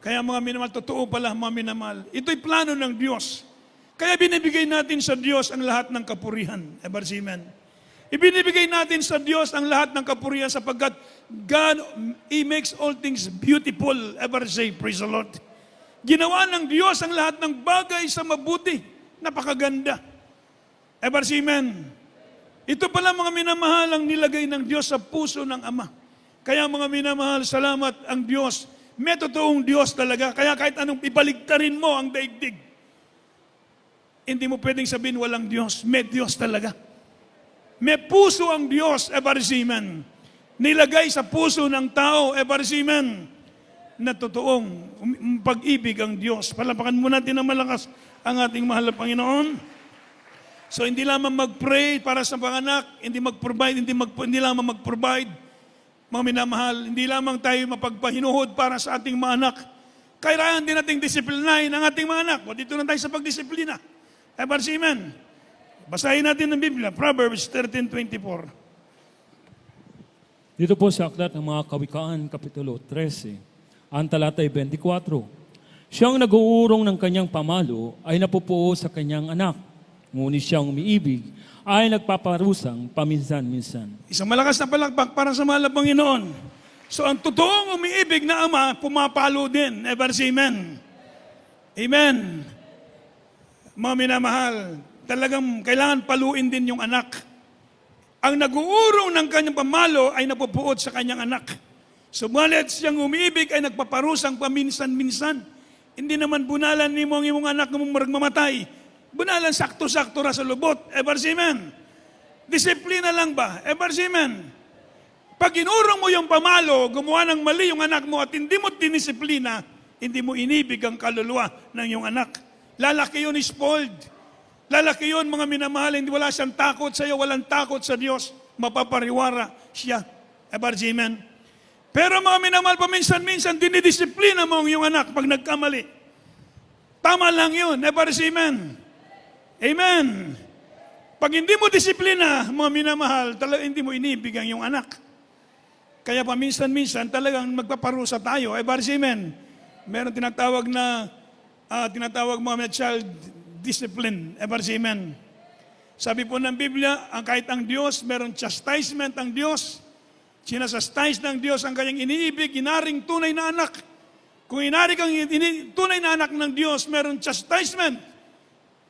Kaya mga minamahal, totoo pala mga minamahal. Ito'y plano ng Diyos. Kaya binibigay natin sa Diyos ang lahat ng kapurihan. Ever amen. Ibinibigay natin sa Diyos ang lahat ng kapurihan sapagkat God, He makes all things beautiful. Ever say, praise the Lord. Ginawa ng Diyos ang lahat ng bagay sa mabuti. Napakaganda. Ever amen. Ito pala mga minamahal ang nilagay ng Diyos sa puso ng Ama. Kaya mga minamahal, salamat ang Diyos. May totoong Diyos talaga. Kaya kahit anong ibaligtarin mo ang daigdig, hindi mo pwedeng sabihin walang Diyos. May Diyos talaga. May puso ang Diyos, ever amen. Nilagay sa puso ng tao, ever amen, na totoong pag-ibig ang Diyos. Palapakan mo natin ng malakas ang ating mahal na Panginoon. So hindi lamang mag-pray para sa panganak, hindi mag-provide, hindi lamang mag-provide, mga minamahal, hindi lamang tayo mapagpahinuhod para sa ating mga anak. Kailangan din nating disiplinahin ang ating mga anak. O dito na tayo sa pagdisiplina. Ever amen. Basahin natin ng Biblia, Proverbs 13:24. Dito po sa aklat ng mga Kawikaan, Kapitulo 13, ang talatay 24. Siyang nag-uurong ng kanyang pamalo ay napupuo sa kanyang anak. Ngunit siyang umiibig ay nagpaparusang paminsan-minsan. Isang malakas na palakpak para sa mahal na Panginoon. So ang totoong umiibig na ama, pumapalo din. Ever amen. Amen. Mga minamahal, talagang kailangan paluin din yung anak. Ang nag-uurong ng kanyang pamalo ay napupuot sa kanyang anak. Subalit siyang umiibig ay nagpaparusang paminsan-minsan. Hindi naman bunalan ni mo ang iyong anak na mamatay. Bunalan sakto-sakto ra sa lubot. Ever amen. Disiplina lang ba? Ever amen. Pag inurong mo yung pamalo, gumawa ng mali yung anak mo at hindi mo dinisiplina, hindi mo inibig ang kaluluwa ng iyong anak. Lalaki yun spoiled. Lalaki yun, mga minamahal, hindi wala siyang takot sa iyo, walang takot sa Diyos. Mapapariwara siya. Ever amen. Pero mga minamahal, paminsan-minsan, dinidisiplina mo ang iyong anak pag nagkamali. Tama lang yun. Ever amen. Amen. Pag hindi mo disiplina, mga minamahal, talagang hindi mo inibig ang iyong anak. Kaya paminsan-minsan, talagang magpaparusa tayo. Ever amen. Meron tinatawag mga child discipline. Ever amen. Sabi po ng Biblia, kahit ang Diyos, meron chastisement ang Diyos. Sinasastise ng Diyos ang kanyang iniibig, inaring tunay na anak. Kung inari kang tunay na anak ng Diyos, meron chastisement.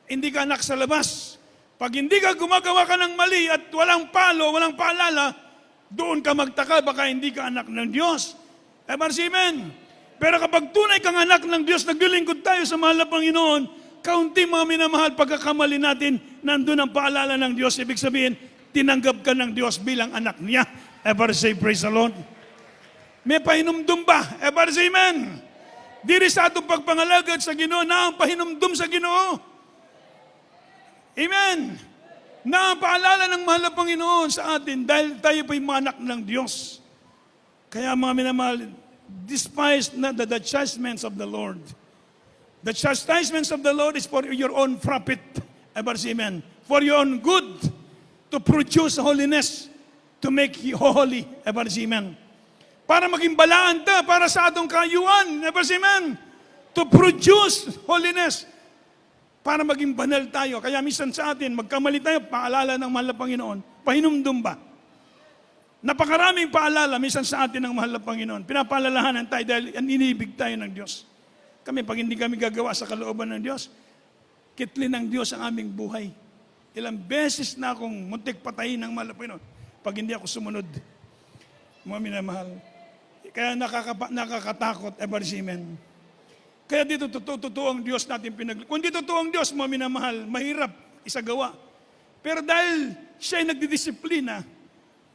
Hindi ka anak sa labas. Pag hindi ka gumagawa ka ng mali at walang palo, walang paalala, doon ka magtaka, baka hindi ka anak ng Diyos. Ever amen. Pero kapag tunay kang anak ng Diyos, naglilingkod tayo sa mahal na Panginoon, kaunti mga minamahal, pagkakamali natin, nandun ang paalala ng Diyos. Ibig sabihin, tinanggap ka ng Diyos bilang anak niya. Ever say, praise the Lord. May pahinumdum ba? Ever say, amen. Diri sa atong pagpangalagad sa Ginoo, na ang pahinumdum sa Ginoo. Amen. Na ang paalala ng mahal na Panginoon sa atin, dahil tayo pa'y mga anak ng Diyos. Kaya mga minamahal, despise not the chastisements of the Lord. The chastisements of the Lord is for your own profit. Ever say amen. For your own good, to produce holiness, to make you holy. Ever say amen. Para maging balaan ta, para sa atong kayuan. Ever say amen. To produce holiness. Para maging banal tayo. Kaya minsan sa atin, magkamali tayo, paalala ng mahal na Panginoon. Pahinumdum ba? Napakaraming paalala minsan sa atin ng mahal na Panginoon. Pinapaalalahanan tayo dahil inibig tayo ng Diyos. Kami, pag hindi kami gagawa sa kalooban ng Diyos, kitlin ng Diyos ang aming buhay. Ilang beses na akong muntik patayin ng mahal na Panginoon pag hindi ako sumunod. Mga minamahal. Kaya nakakatakot, Ebarsimen. Kaya dito totoo ang Diyos natin kung di totoo ang Diyos mo minamahal, mahirap isagawa. Pero dahil siya ay nagdidisiplina,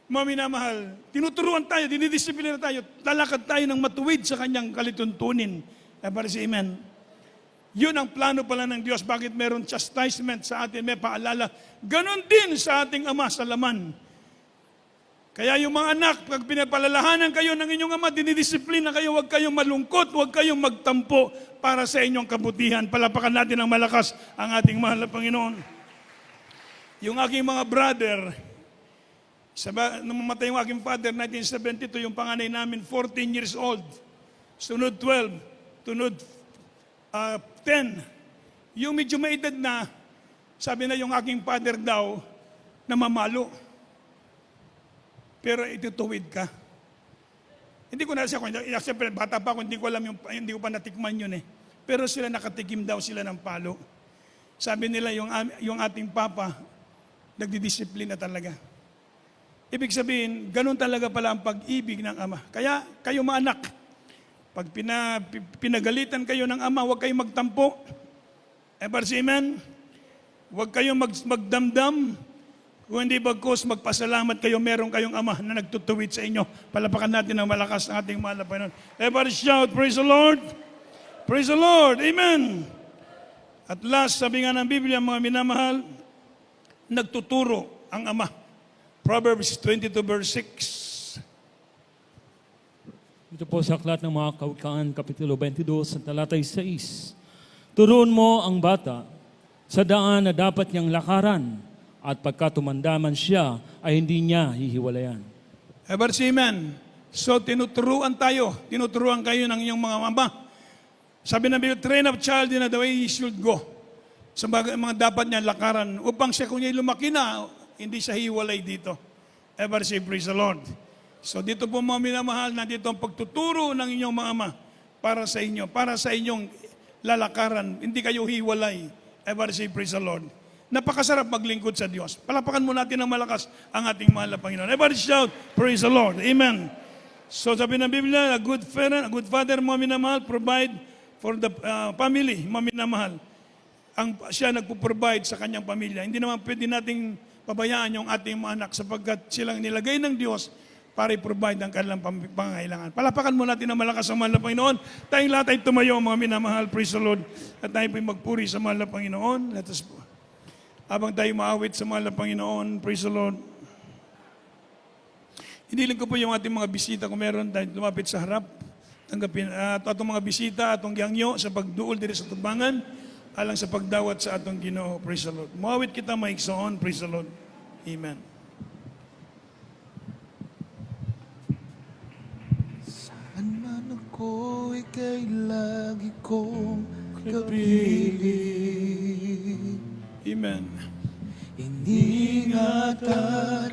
mga minamahal, tinuturuan tayo, dinidisiplina tayo, talakad tayo ng matuwid sa kanyang kalituntunin. Amen. Yun ang plano pala ng Diyos. Bakit meron chastisement sa atin, may paalala. Ganon din sa ating Ama sa laman. Kaya yung mga anak, pag pinapalalahanan kayo ng inyong Ama, dinidisiplina kayo, huwag kayong malungkot, huwag kayong magtampo para sa inyong kabutihan. Palapakan natin ng malakas ang ating mahal na Panginoon. Yung aking mga brother, nung mamatay yung aking father, 1972, yung panganay namin, 14 years old. Sunod 12, sunod 10. Yung medyo may edad na, sabi na yung aking father daw, namamalo. Pero itutuwid ka. Hindi ko na siya, siyempre bata pa ako, hindi ko alam hindi ko pa natikman yun eh. Pero sila nakatikim daw sila ng palo. Sabi nila yung ating papa, nagdidisiplina talaga. Ibig sabihin, ganun talaga pala ang pag-ibig ng Ama. Kaya kayo mga anak, pag pinagalitan kayo ng Ama, huwag kayong magtampo. Amen? Huwag kayong magdamdam. Kung hindi bagkus, magpasalamat kayo, meron kayong Ama na nagtutuwid sa inyo. Palapakan natin ng malakas ang ating mahal na Panginoon. Everybody shout, praise the Lord. Praise the Lord. Amen. At last, sabi nga ng Biblia, mga minamahal, nagtuturo ang Ama. Proverbs 22 verse 6. Ito po sa aklat ng mga Kawikaan, Kapitulo 22, sa talatay 6. Turuan mo ang bata sa daan na dapat niyang lakaran, at pagka tumandaman siya, ay hindi niya hihiwalayan. Amen. So, tinuturuan kayo ng inyong mga mama. Sabi ng Biblia, train up child in the way he should go. Sa mga dapat niya lakaran, upang siya kung niya lumaki na, hindi siya hiwalay dito. Ever say, praise the Lord. So, dito po mga minamahal, na dito ang pagtuturo ng inyong mga ama para sa inyo, para sa inyong lalakaran. Hindi kayo hiwalay. Ever say, praise the Lord. Napakasarap maglingkod sa Diyos. Palapakan mo natin ng malakas ang ating mahal na Panginoon. Everybody shout, praise the Lord. Amen. So sabi ng Biblia, a good father, mga minamahal, provide for the family, mga minamahal. Siya nagpo-provide sa kanyang pamilya. Hindi naman pwede nating pabayaan yung ating mga anak sapagkat silang nilagay ng Diyos para i-provide ang kanilang pangangailangan. Palapakan mo natin ng malakas ang mahal na Panginoon. Tayong lahat ay tumayo, mga minamahal. Praise the Lord. At tayo po'y magpuri sa mahal na Panginoon. Let us po. Habang tayo maawit sa mahal na Panginoon, praise the Lord. Hiniling ko po yung ating mga bisita kung meron tayo lumapit sa harap. Tanggapin atong mga bisita, atong gihangyo sa pagduol diri sa tubangan, alang sa pagdawat sa atong Ginoo, praise the Lord. Maawit kita maigsoon, praise the Lord. Amen. Saan man ako, ika'y lagi kong kapiling. Amen. Iniingatan,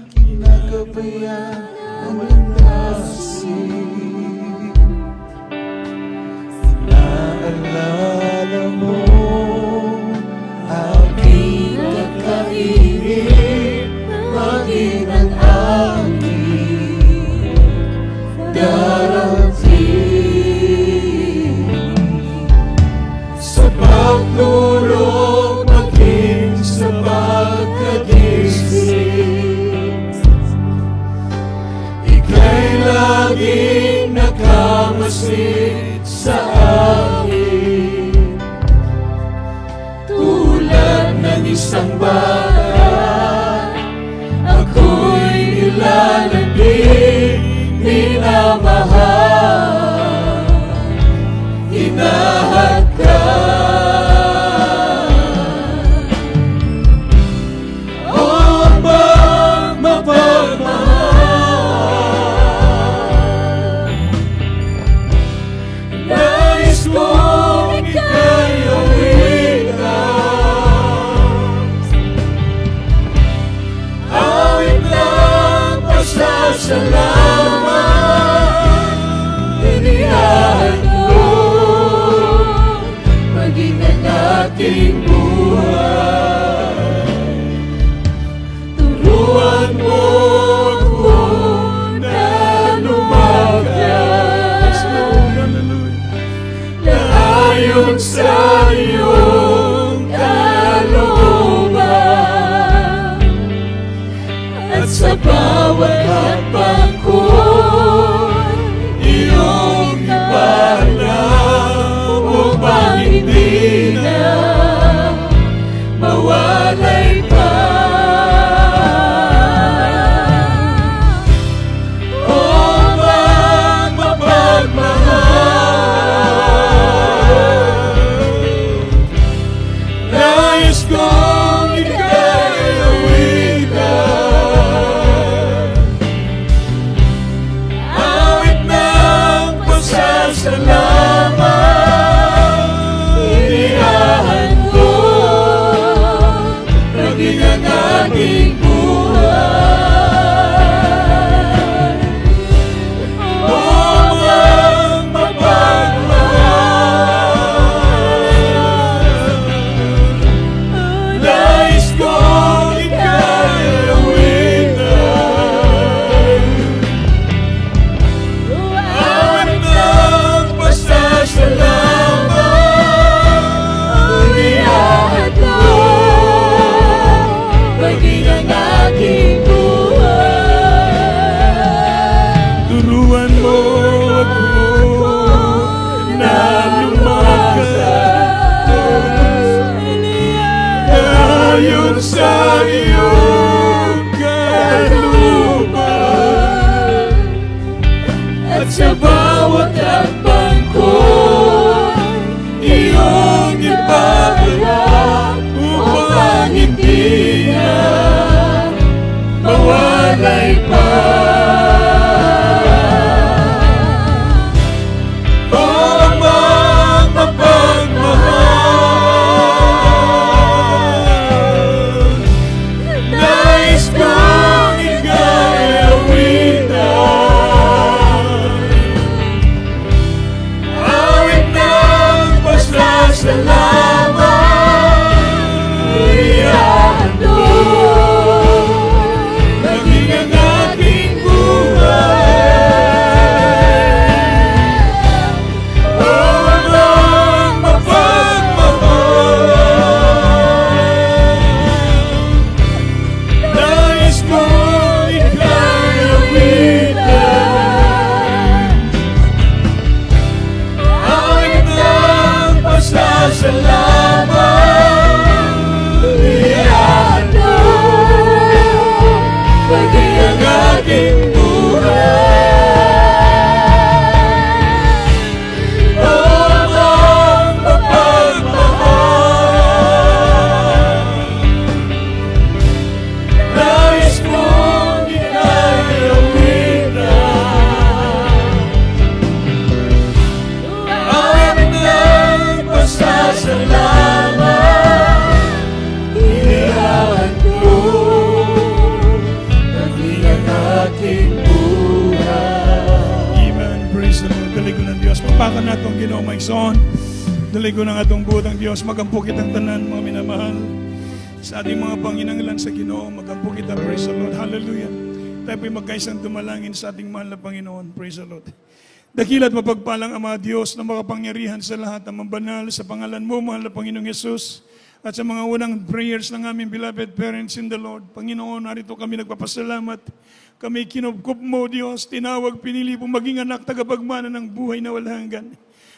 kinagabayan, ang landasin. Naalala mo, aking kakaibig, maging ang aking darating. Sa pagtulog, maging sa pagkagising, ika'y laging nakamasid sa akin. Tulad ng isang bata, ako'y nilalambing, minamahal, hinahagkan. Salamat, inihahan mo, maging ang ating buhay. Turuan mo ako na lumakas, sa bawat hakbang ko, iyong ipaalam upang hindi na mawalay pa. O mapagmahal, nais kong ika'y awitan, awit ng pasasalamat, inihahandog maging ang aking buhay. O mapagmahal, nais kong ika'y awitan, awit ng pasasalamat, inihahandog maging ang aking buhay. Turuan mo ako na lumakad ayon sa iyong kalooban, At sa bawat hakbang ko, iyong ipaalam upang hindi na mawalay pa. O mapagmahal, nais kong ika'y awitan, awit ng pasasalamat, inihahandog maging ang aking buhay. O mapagmahal, nais kong ika'y awitan, awit ng pasasalamat, inihahandog maging ang aking buhay. O mapagmahal, nais kong ika'y awitan, awit ng pasasalamat, inihahandog maging ang aking buhay. Amen. Praise the Lord. Dali ko ng Diyos. Papakan na itong Ginoo Maigsoon. Dali ko ng atong butang Diyos. Magampo kitang tanan, mga minamahal. Sa ating mga panginanglan sa Ginoo, magampo kita. Praise the Lord. Hallelujah. Tayo po'y magkaisang dumalangin sa ating mahal na Panginoon. Praise the Lord. Dakila't mapagpalang Ama Diyos na makapangyarihan sa lahat ang mabanal sa pangalan mo, mahal na Panginoong Yesus. At sa mga unang prayers ng aming beloved parents in the Lord, Panginoon, narito kami nagpapasalamat. Kami kinubkup mo, Diyos, tinawag, pinili po maging anak, tagapagmana ng buhay na walang hanggan.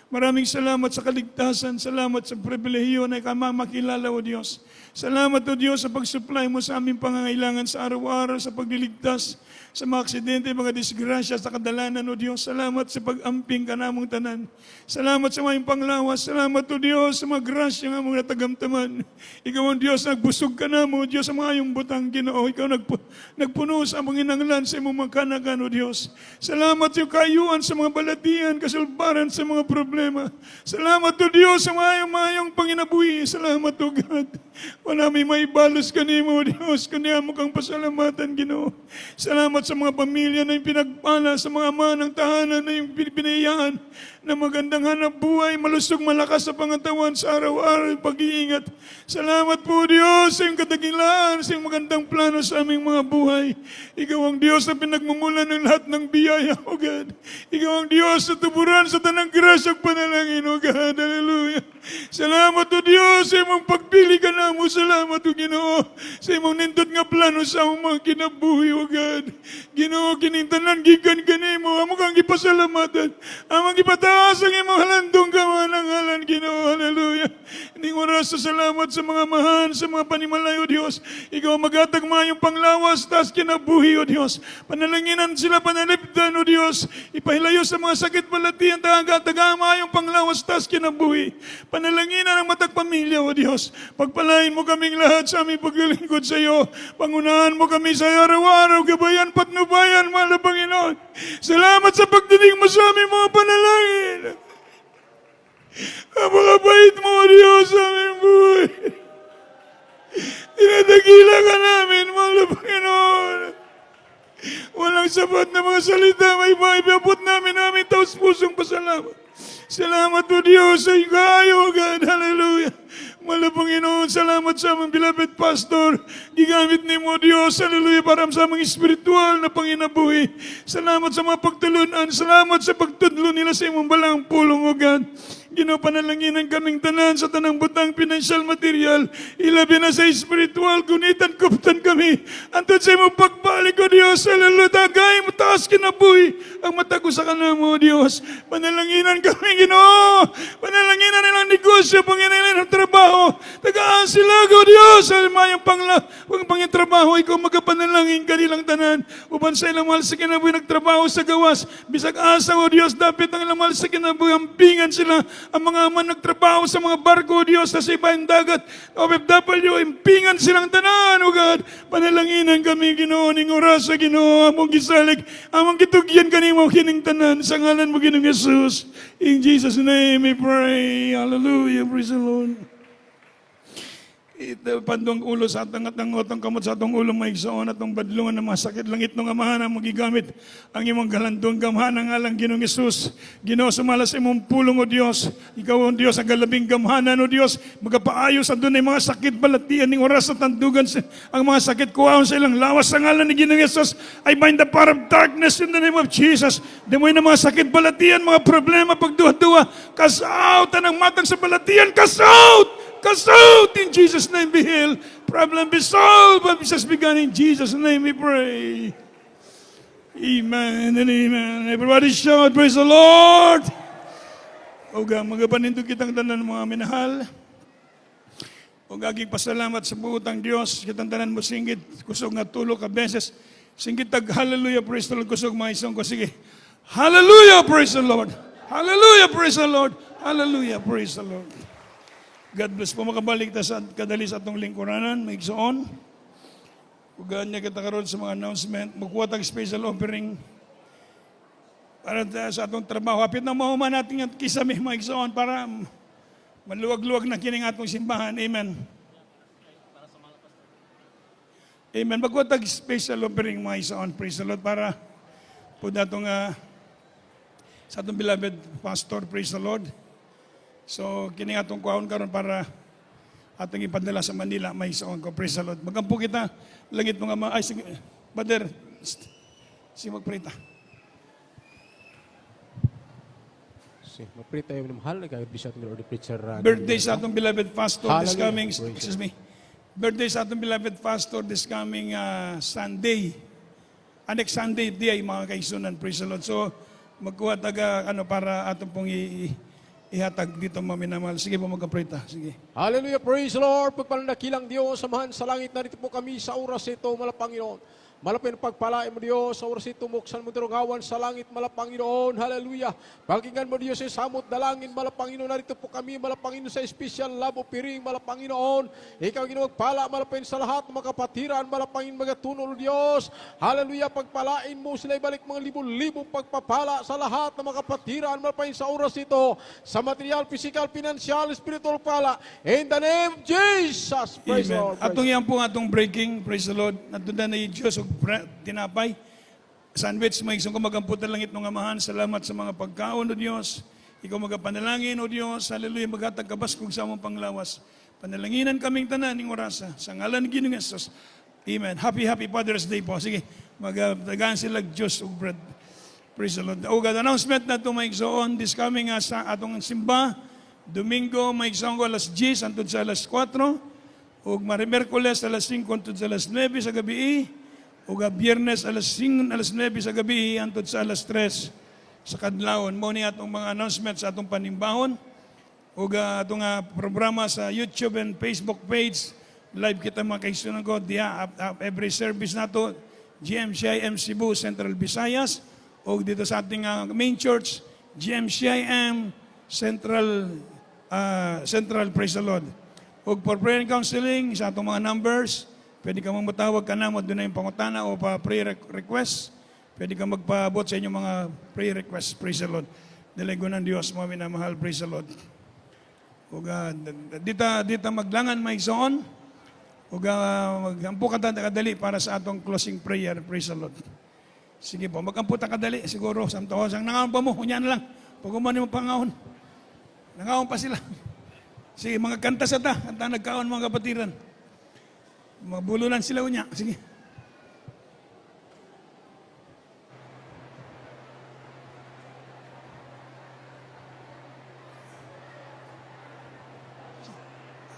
Maraming salamat sa kaligtasan, salamat sa pribilehiyo na makilala, O Diyos. Salamat, O Diyos, sa pag-supply mo sa aming pangangailangan sa araw-araw, sa pagliligtas, sa mga aksidente, mga disgrasya, sa kadalanan, O Diyos. Salamat sa pag-amping ka namong tanan. Salamat sa mayong panglawas. Salamat, O Diyos, sa mga grasya nga mong natagamtaman. Ikaw ang Diyos, nagbusog ka na mo, Diyos, sa mga iyong butang Ginoo. Ikaw nagpuno sa mga inanglan sa imong mga kanagan, O Diyos. Salamat sa kayuan sa mga balatian, kasulbaran sa mga problema. Salamat, O Diyos, sa mayong panginabuhi. Salamat, O God. Wala may maibalos kanimo, O Diyos, kanya mo kang pasalamatan, Ginoo. Salamat sa mga pamilya na yung pinagpala, sa mga ama ng tahanan na yung pinayaan, na magandang hanap buhay, malusog malakas sa pangatawan sa araw-araw pag-iingat. Salamat po Diyos sa iyong kadakilaan, sa iyong magandang plano sa aming mga buhay. Ikaw ang Diyos na pinagmumulan ng lahat ng biyaya, O God. Ikaw ang Diyos sa tuburan sa tanang grasya at panalangin, O God. Hallelujah. Salamat O Diyos sa imong pagpili ka na mo. Salamat O Ginoo sa imong nindot nga plano sa among mga kinabuhi, O God. Ginoo, kinintanan, gikan kanimo, amo kang gipasalamatan, amang gipataas ang imong halandong kamanangalan, Ginoo, hallelujah. Hindi oras sa salamat sa mga mahan, sa mga panimalay, O Diyos. Ikaw magatag mayong panglawas, tas kinabuhi, O Diyos. Panalanginan sila, panalipdan, O Diyos. Ipahilayo sa mga sakit balatian, taga mayong panglawas, tas kinabuhi. Panalanginan ang matag pamilya, O Diyos. Pagpalain mo kaming lahat sa aming paglilingkod sa iyo. Pangunahan mo kami sa araw-araw, gabayan, patnubayan, mahal na Panginoon. Salamat sa pagdinig mo sa aming mga panalangin. Ang mga bait mo, O Diyos, sa aming buhay. Tinadagila ka namin, mahal na Panginoon. Walang sapat na mga salita, may maipiapot namin taos pusong pasalamat. Salamat O Diyos sa iyong kayo, O God. Hallelujah. Mahal na Panginoon, salamat sa aming beloved pastor. Gigamit ni mo, Diyos, hallelujah, para sa aming espiritual na panginabuhi. Salamat sa mga pagtulunan. Salamat sa pagtudlo nila sa imong balang pulong, O God. Ginapanalangin ang kaming tanan sa tanang butang financial material. Ilabi na sa espiritual, gunitan, kuptan kami. Antod sa imong pagbalik, O Diyos, hallelujah, tagay mo, taas kinabuhi ang mata ko sa kanamo, O Diyos. Panalanginan kami, Ginoo. Panalanginan nilang negosyo, Panginoon, ng trabaho. Tagaan sila, O Diyos, mayang pangitrabaho, ikaw magapanalangin kanilang tanan. Uban sa ilang mahal sa kinabuhi, nagtrabaho sa gawas. Bisag asa, O Diyos, dapat ang ilang mahal sa kinabuhi, ampingan sila. Ang mga aman nagtrabaho sa mga barko, O Diyos, sa ibaang dagat, OFW, impingan silang tanan, O God. Panalanginan kami, Ginoo, ning oras sa Ginoo, among gisalig, among gitugyan kanimo kining tanan, sa ngalan mo, Ginoong Jesus. In Jesus' name we pray. Hallelujah. Praise the Lord. Ito, pandong ulo sa atang otong kamot sa atong ulo maigsoon atong badlungan ng mga sakit langit ng amahan ang magigamit ang imong galandong gamhan ang alang Ginoong Hesus. Ginoo, sumalas imong pulong, O Diyos. Ikaw, O Diyos, ang galabing gamhanan, O Diyos. Magapaayos ang doon ay mga sakit balatian ng oras sa tandugan ang mga sakit kuwaon sa ilang lawas sa ngalan ni Ginoong Hesus. I bind the power of darkness in the name of Jesus. Demoy na mga sakit balatian, mga problema pagduha-duha. Cast out ang matang sa balatian. Cast out! Cast out in Jesus' name, be healed. Problem be solved, but Jesus begun in Jesus' name we pray. Amen and amen. Everybody shout, praise the Lord. O magapaninto kitang tanan mga minahal. O gaging pasalamat sa buotang Diyos. Kitang tanan mo singgit, kusog nga tulo ka beses. Singgit tag hallelujah, praise the Lord. Kusog mga isang ko, sige. Hallelujah, praise the Lord. Hallelujah, praise the Lord. Hallelujah, praise the Lord. God bless po, makabalik ta sa kadali sa atong lingkuranan, maigsoon. Ugaan niya kita karon sa mga announcement, magkuha tag special offering para sa atong trabaho. Hapit na mahuman natin at kisame, maigsoon, para maluwag-luwag na kining atong simbahan. Amen. Amen. Magkuha tag special offering, maigsoon. Praise the Lord, para po datong sa atong beloved pastor, praise the Lord. So, kini atong kuhaon karon para atong ipadala sa Manila, may isaon ko, praise the Lord. Magampo kita, langit mga ay, sige, Bader, si magprita. Magprita yung mahal, nag-bishop ni Lord Preacher. Birthday sa atong beloved pastor this coming, Hallelujah. excuse me, birthday sa atong beloved pastor this coming Sunday. Next Sunday, day, mga kaisunan, praise the Lord. So, magkuha taga, para atong pong ihatag dito maminamahal. Sige po magkaprita. Sige. Hallelujah, praise the Lord. Pagpaladakilang Diyos, samahan sa langit, narito po kami sa oras ito, Malapanginoon. Malapin pagpalain mo Diyos, sa oras ito, muksan mo tirugawan sa langit, Malapanginoon. Hallelujah. Pakinggan mo Diyos sa samot dalangin, Malapanginoon. Narito po kami, Malapanginoon, sa special love offering, Malapanginoon. Ikaw ginawagpala, Malapin sa lahat ng mga kapatiran, Malapanginoon, magatunol Diyos. Hallelujah. Pagpalain mo sila, ibalik mga libo-libo pagpapala sa lahat ng mga kapatiran, Malapanginoon, sa oras ito, sa material, physical, financial, spiritual pala. In the name of Jesus. Praise the Lord. Atong yan po atong breaking, praise the Lord. Natunda na yung Diyos, tinapay. Sandwich, may isang kumagamputan langit ng amahan. Salamat sa mga pagkaon o Diyos. Ikaw magapanalangin, O Diyos, hallelujah, maghatag kabas kung sa among panglawas. Panalanginan kaming tanan ning orasa. Sa ngalan ni Ginoong Hesus. Amen. Happy Father's Day po. Sige, magdagaan sila Diyos ug bread. Praise the Lord. O God, announcement na ito maigsoon this coming sa atong simba. Domingo, maigsoon ko alas 10 antod sa alas 4. Ug Merkules alas 5 antod sa alas 9 sa gabi. Ug Biyernes alas 9 sa gabi antod sa alas 3 sa kadlawon. Mao ni atong mga announcements sa atong panimbahon. Ug atong programa sa YouTube and Facebook page. Live kita mga kaigsunan ko diya every service nato GMCIM Cebu Central Visayas. O dito sa ating main church, GMCIM Central, Praise the Lord. O for prayer and counseling, sa atong mga numbers, pwede ka matawag ka na mo doon na yung pangutana o pa prayer request. Pwede ka magpaabot sa inyong mga prayer requests, praise the Lord. Dalago ng Diyos, mga minamahal, praise the Lord. O dita maglangan may zoon. O magampo ka kadali para sa atong closing prayer, praise the Lord. Sige po, mag-amputa ka dali, siguro, samtahos. Ang nangaon pa mo, hunya na lang. Pag umani mo pangahon. Nangaon pa sila. Sige, mga kanta sa kanta nagkaon mga kapatiran. Mabulunan sila unya. Sige.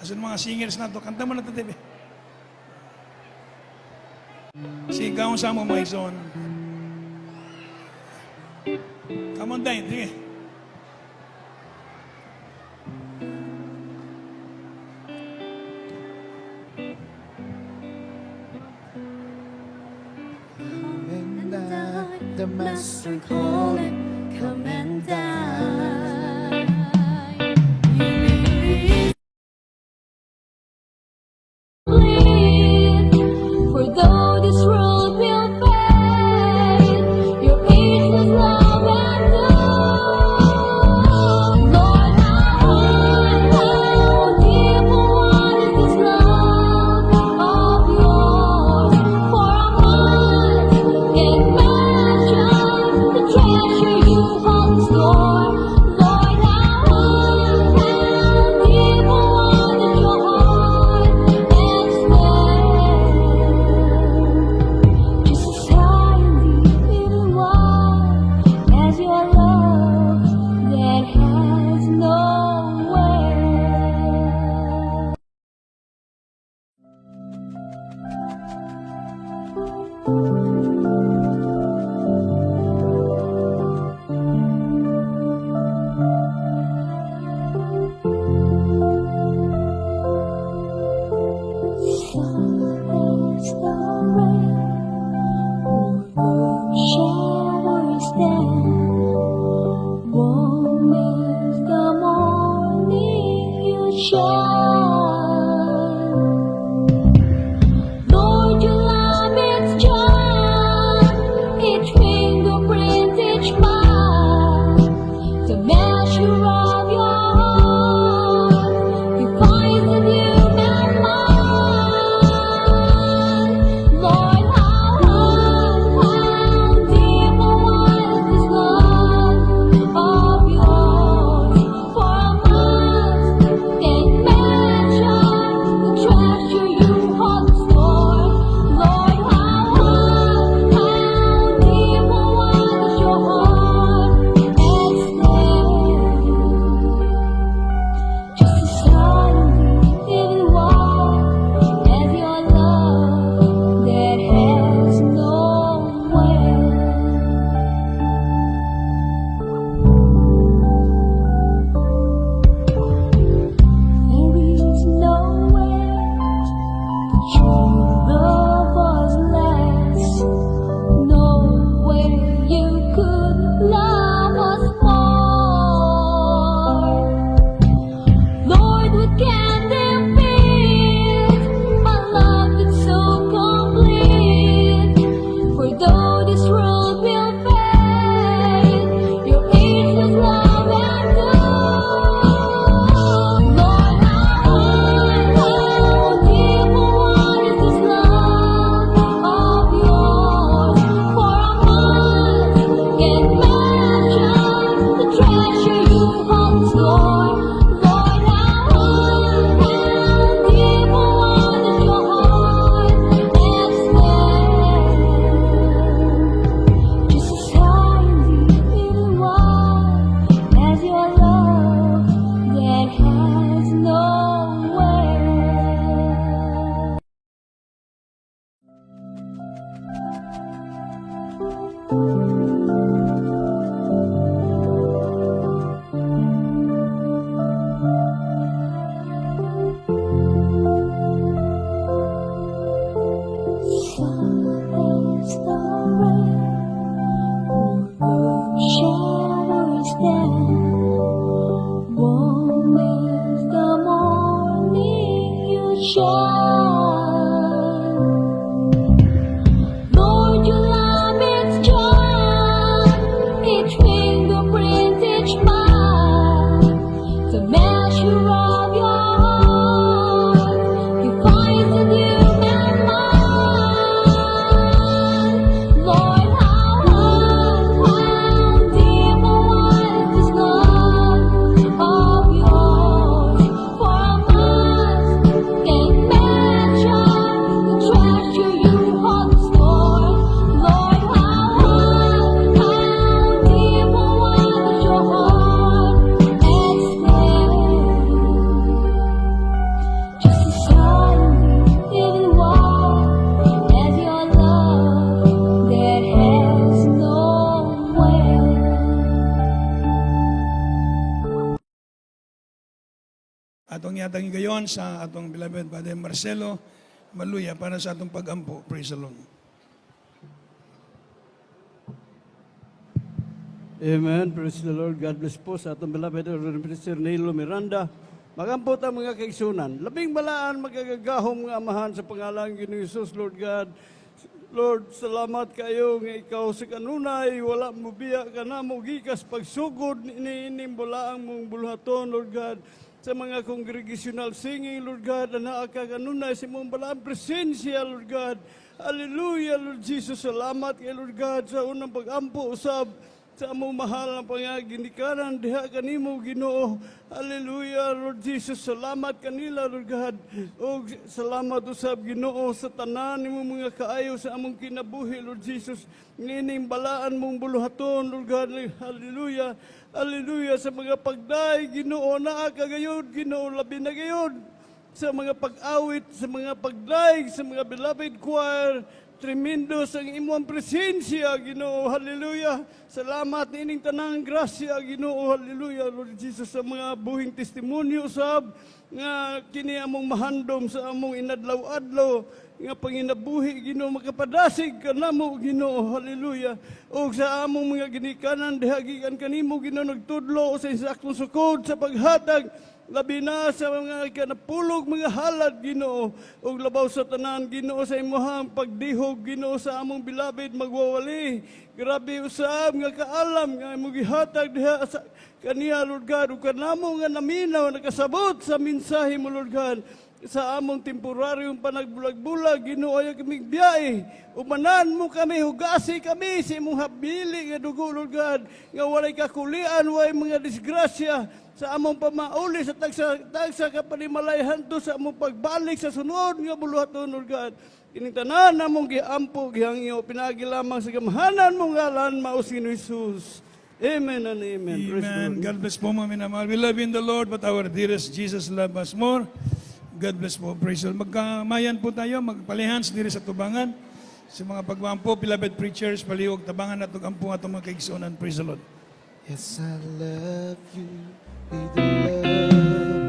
Asan mga singers na to? Kanta mo na ito, TV. Sigaw sa mo, my son. Come on, Dine. Sige. And the Master calling, come and dine. For though this world will fade, your ageless love endures. Lord, how deep what is this love of yours? For our hearts can measure the treasure you hold in store. Lord, how deep what is your heart and just as high and deep and wide as your love that has no end. As the rain showers down, warm as the morning you shine. Lord, your light is shine. Sun is the rain, shadow is dead. Warm is the morning you shine. Lord, your love is joy, each fingerprint, each mile, the measure of your heart, you find in human mind. Lord, how deep and wide is love of yours, for us can measure the treasure you hold in store. Lord, how deep and wide is your heart extend. Just as silently living wide as your love that has no end. Atong yatang gayon sa atong beloved Father Marcelo Maluya para sa atong pag-ampo. Praise the Lord. Amen. Praise the Lord. God bless po sa atong beloved Reverend Minister Nilo Miranda. Magampot ang mga kaigsunan. Labing balaan magagagahom nga amahan sa pangalan ng Ginoong Hesus, Lord God. Lord, salamat kayo nga ikaw sa kanunay, wala mo biya ka na mo gikas pagsugod iniinim bulaang mong bulhaton, Lord God. Sa mga congregational singing, Lord God, na kanunay sa mong balaang presensya, Lord God. Hallelujah, Lord Jesus. Salamat kay Lord God sa unang pag-ampo usab sa among mahal na pangaginikanan diha kanimo Ginoo. Hallelujah, Lord Jesus. Salamat kanila, Lord God. O salamat usab Ginoo sa tanan nimo mga kaayo sa among kinabuhi, Lord Jesus. Nining balaan mong buluhaton, Lord God. Hallelujah. Hallelujah sa mga pagday Ginoo naa kagayod, Ginoo labi na gayod sa mga pag-awit, sa mga pagday, sa mga beloved choir. Tremendous ang imong presensya, Ginoo. Hallelujah. Salamat nining tanang grasya, Ginoo. Hallelujah, Lord Jesus, sa mga buhing testimonyo sab nga kini among mahandom sa among inadlaw-adlaw nga panginabuhi, Ginoo, makapadasig ka namo, Ginoo. Hallelujah. O sa among mga ginikanan dihagikan kanimo, Ginoo, nagtudlo sa insaktong sukod sa paghatag labi na sa mga kanapulog mga halad, Ginoo, ug labaw sa tanan, Ginoo, sa imuhang pagdihog, Ginoo, sa among bilabid magwawali. Grabe usab nga kaalam nga imong gihatag diha sa kaniya, Lord God, ug kanamo nga naminaw nakasabot sa mensahe mo, Lord God. Sa among temporaryong panagbulag-bulag, Ginoo, ayaw kaming biyahe. Umanan mo kami, hugasi kami sa imong habili nga dugo, Lord God, nga walay kakulian, walay mga disgrasya sa among pamauli sa tagsa ka panimalayhan to sa among pagbalik sa sunod nga buluhaton, Lord God. Kining tanan namong giampo gihangyo pinagi lamang sa gamhanan mong ngalan mao si Jesus. Amen and amen. Praise the Amen. Lord. God bless po mga minamahal. We love in the Lord, but our dearest Jesus love us more. God bless po. Praise the Lord. Magkamayan po tayo, magpalihans diri sa tubangan. Sa mga pagwampo, beloved preachers, palihog, tabangan at tugampo atong mga kaigsunan. Praise the Lord. Yes, I love you with the love